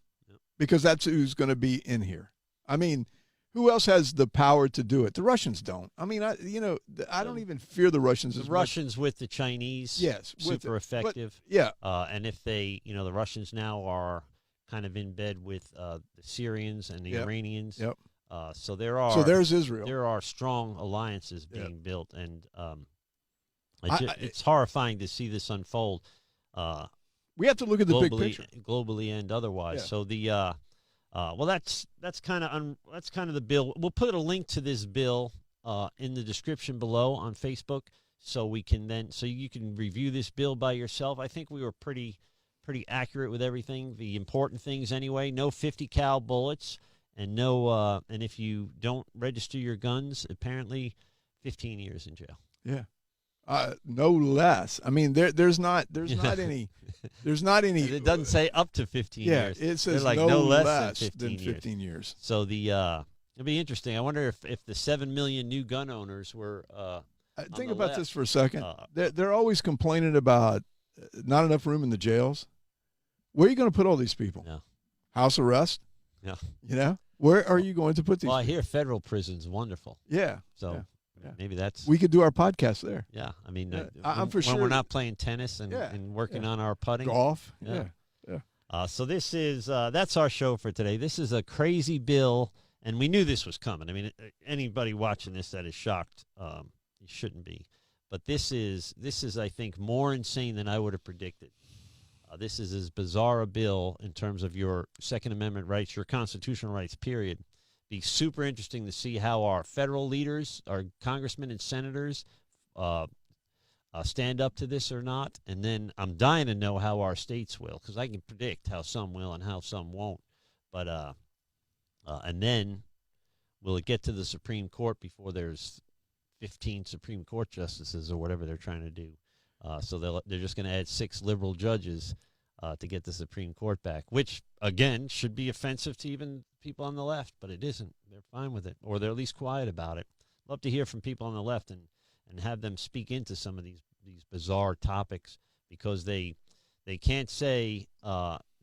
Speaker 1: because that's who's going to be in here. I mean, who else has the power to do it? The Russians don't. I mean, I don't even fear the Russians as much.
Speaker 2: The Russians with the Chinese, super effective. And if the Russians now are kind of in bed with the Syrians and the Iranians.
Speaker 1: Yep.
Speaker 2: So
Speaker 1: there's Israel.
Speaker 2: There are strong alliances being built, and it's horrifying to see this unfold.
Speaker 1: We have to look at the big picture,
Speaker 2: globally and otherwise. So that's kind of the bill. We'll put a link to this bill in the description below on Facebook, so you can review this bill by yourself. I think we were pretty accurate with everything, the important things anyway. No 50 cal bullets, and no and if you don't register your guns, apparently 15 years in jail.
Speaker 1: Yeah. No less. I mean, there's not any.
Speaker 2: It doesn't say up to 15 years.
Speaker 1: It says
Speaker 2: like
Speaker 1: no
Speaker 2: less
Speaker 1: less
Speaker 2: than 15
Speaker 1: years.
Speaker 2: So the It'll be interesting. I wonder if the 7 million new gun owners were.
Speaker 1: Think about this for a second.
Speaker 2: Uh,
Speaker 1: They're always complaining about not enough room in the jails. Where are you going to put all these people?
Speaker 2: Yeah.
Speaker 1: House arrest?
Speaker 2: Yeah.
Speaker 1: You know? Where are you going to put these
Speaker 2: Well, I
Speaker 1: people?
Speaker 2: hear federal prison's wonderful.
Speaker 1: Yeah.
Speaker 2: So
Speaker 1: yeah.
Speaker 2: maybe that's.
Speaker 1: We could do our podcast there.
Speaker 2: Yeah. I mean,
Speaker 1: I'm for
Speaker 2: when
Speaker 1: sure.
Speaker 2: we're not playing tennis and working on our putting.
Speaker 1: Golf.
Speaker 2: Yeah.
Speaker 1: Yeah.
Speaker 2: So this is that's our show for today. This is a crazy bill, and we knew this was coming. I mean, anybody watching this that is shocked, you shouldn't be. But this is I think more insane than I would have predicted. This is as bizarre a bill in terms of your Second Amendment rights, your constitutional rights. Period. Be super interesting to see how our federal leaders, our congressmen and senators, stand up to this or not. And then I'm dying to know how our states will, because I can predict how some will and how some won't. But and then will it get to the Supreme Court before there's 15 Supreme Court justices or whatever they're trying to do? So they're just going to add 6 liberal judges to get the Supreme Court back, which, again, should be offensive to even people on the left, but it isn't. They're fine with it, or they're at least quiet about it. Love to hear from people on the left and have them speak into some of these bizarre topics, because they can't say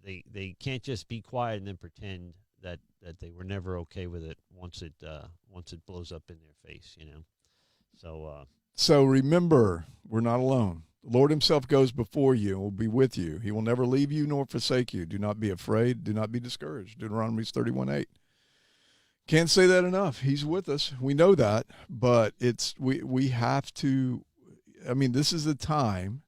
Speaker 2: they can't just be quiet and then pretend that they were never okay with it once it blows up in their face, you know. So
Speaker 1: remember, we're not alone. The Lord himself goes before you and will be with you. He will never leave you nor forsake you. Do not be afraid. Do not be discouraged. Deuteronomy 31:8. Can't say that enough. He's with us. We know that, but we have to. I mean, this is the time.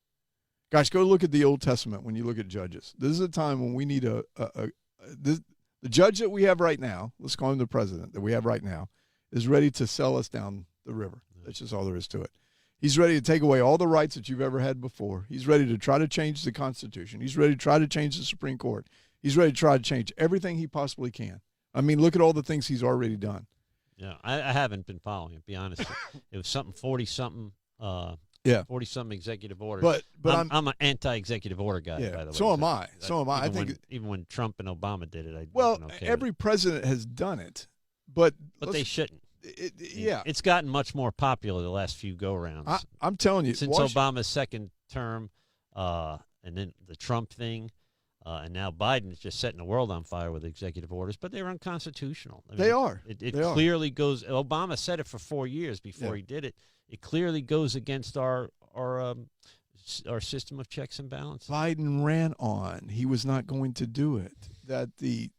Speaker 1: Guys, go look at the Old Testament when you look at Judges. This is a time when we need the judge that we have right now, let's call him the president that we have right now, is ready to sell us down the river. That's just all there is to it. He's ready to take away all the rights that you've ever had before. He's ready to try to change the Constitution. He's ready to try to change the Supreme Court. He's ready to try to change everything he possibly can. I mean, look at all the things he's already done.
Speaker 2: Yeah, I haven't been following it, to be honest. It was something 40-something. 40-something executive orders. But I'm an anti-executive order guy, by the way.
Speaker 1: So am I. I think
Speaker 2: even when Trump and Obama did it,
Speaker 1: every president has done it, but
Speaker 2: they shouldn't.
Speaker 1: Yeah,
Speaker 2: it's gotten much more popular the last few go-rounds.
Speaker 1: I'm telling you,
Speaker 2: since Obama's second term, and then the Trump thing, and now Biden is just setting the world on fire with executive orders, but they're unconstitutional. I mean,
Speaker 1: they are.
Speaker 2: It clearly goes. Obama said it for 4 years before he did it. It clearly goes against our system of checks and balances.
Speaker 1: Biden ran on. He was not going to do it. That the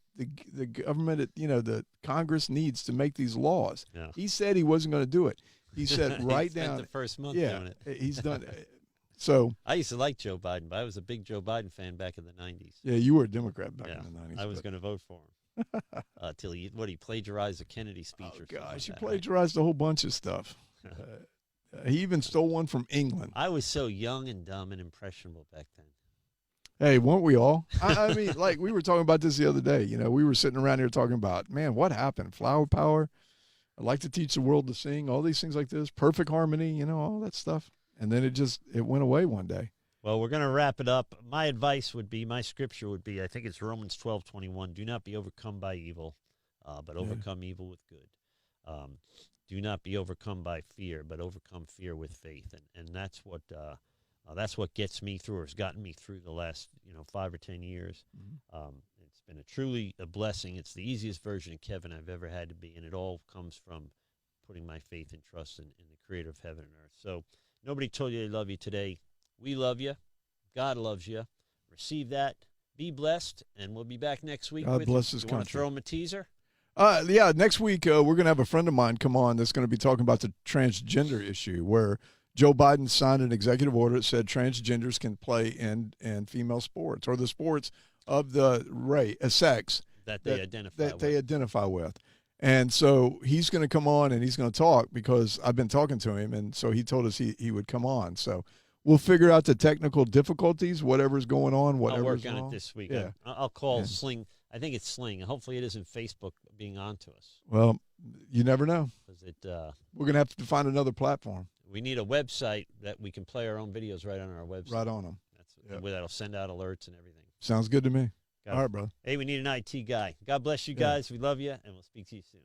Speaker 1: government, the Congress needs to make these laws. Yeah. He said he wasn't going to do it. He said
Speaker 2: he spent the first month doing it.
Speaker 1: He's done it. So
Speaker 2: I used to like Joe Biden, but I was a big Joe Biden fan back in the 90s.
Speaker 1: Yeah, you were a Democrat back in the 90s.
Speaker 2: I was going to vote for him till he plagiarized a Kennedy speech.
Speaker 1: Oh, gosh, he plagiarized a whole bunch of stuff. He even stole one from England.
Speaker 2: I was so young and dumb and impressionable back then.
Speaker 1: Hey, weren't we all? I mean, like we were talking about this the other day. We were sitting around here talking about, man, what happened? Flower power. I'd like to teach the world to sing. All these things like this. Perfect harmony, all that stuff. And then it went away one day.
Speaker 2: Well, we're going to wrap it up. My advice would be, my scripture would be, I think it's Romans 12:21. Do not be overcome by evil, but overcome evil with good. Do not be overcome by fear, but overcome fear with faith. And that's what gets me through, or has gotten me through the last 5 or 10 years. Mm-hmm. It's been truly a blessing. It's the easiest version of Kevin I've ever had to be, and it all comes from putting my faith and trust in the creator of heaven and earth. So nobody told you they love you today. We love you. God loves you. Receive that. Be blessed, and we'll be back next week.
Speaker 1: God bless his country.
Speaker 2: Want to throw him a teaser?
Speaker 1: Yeah, next week we're going to have a friend of mine come on that's going to be talking about the transgender issue, where Joe Biden signed an executive order that said transgenders can play in female sports, or the sports of the sex
Speaker 2: that they
Speaker 1: identify with. And so he's going to come on and he's going to talk, because I've been talking to him, and so he told us he would come on. So we'll figure out the technical difficulties, whatever's going on, whatever's
Speaker 2: I'll work on
Speaker 1: wrong.
Speaker 2: it this week.
Speaker 1: Yeah.
Speaker 2: I'll call Sling. I think it's Sling. Hopefully it isn't Facebook being on to us.
Speaker 1: Well, you never know.
Speaker 2: We're
Speaker 1: going to have to find another platform.
Speaker 2: We need a website that we can play our own videos right on our website.
Speaker 1: Right on them.
Speaker 2: That'll send out alerts and everything.
Speaker 1: Sounds good to me. All right, brother.
Speaker 2: Hey, we need an IT guy. God bless you guys. We love you, and we'll speak to you soon.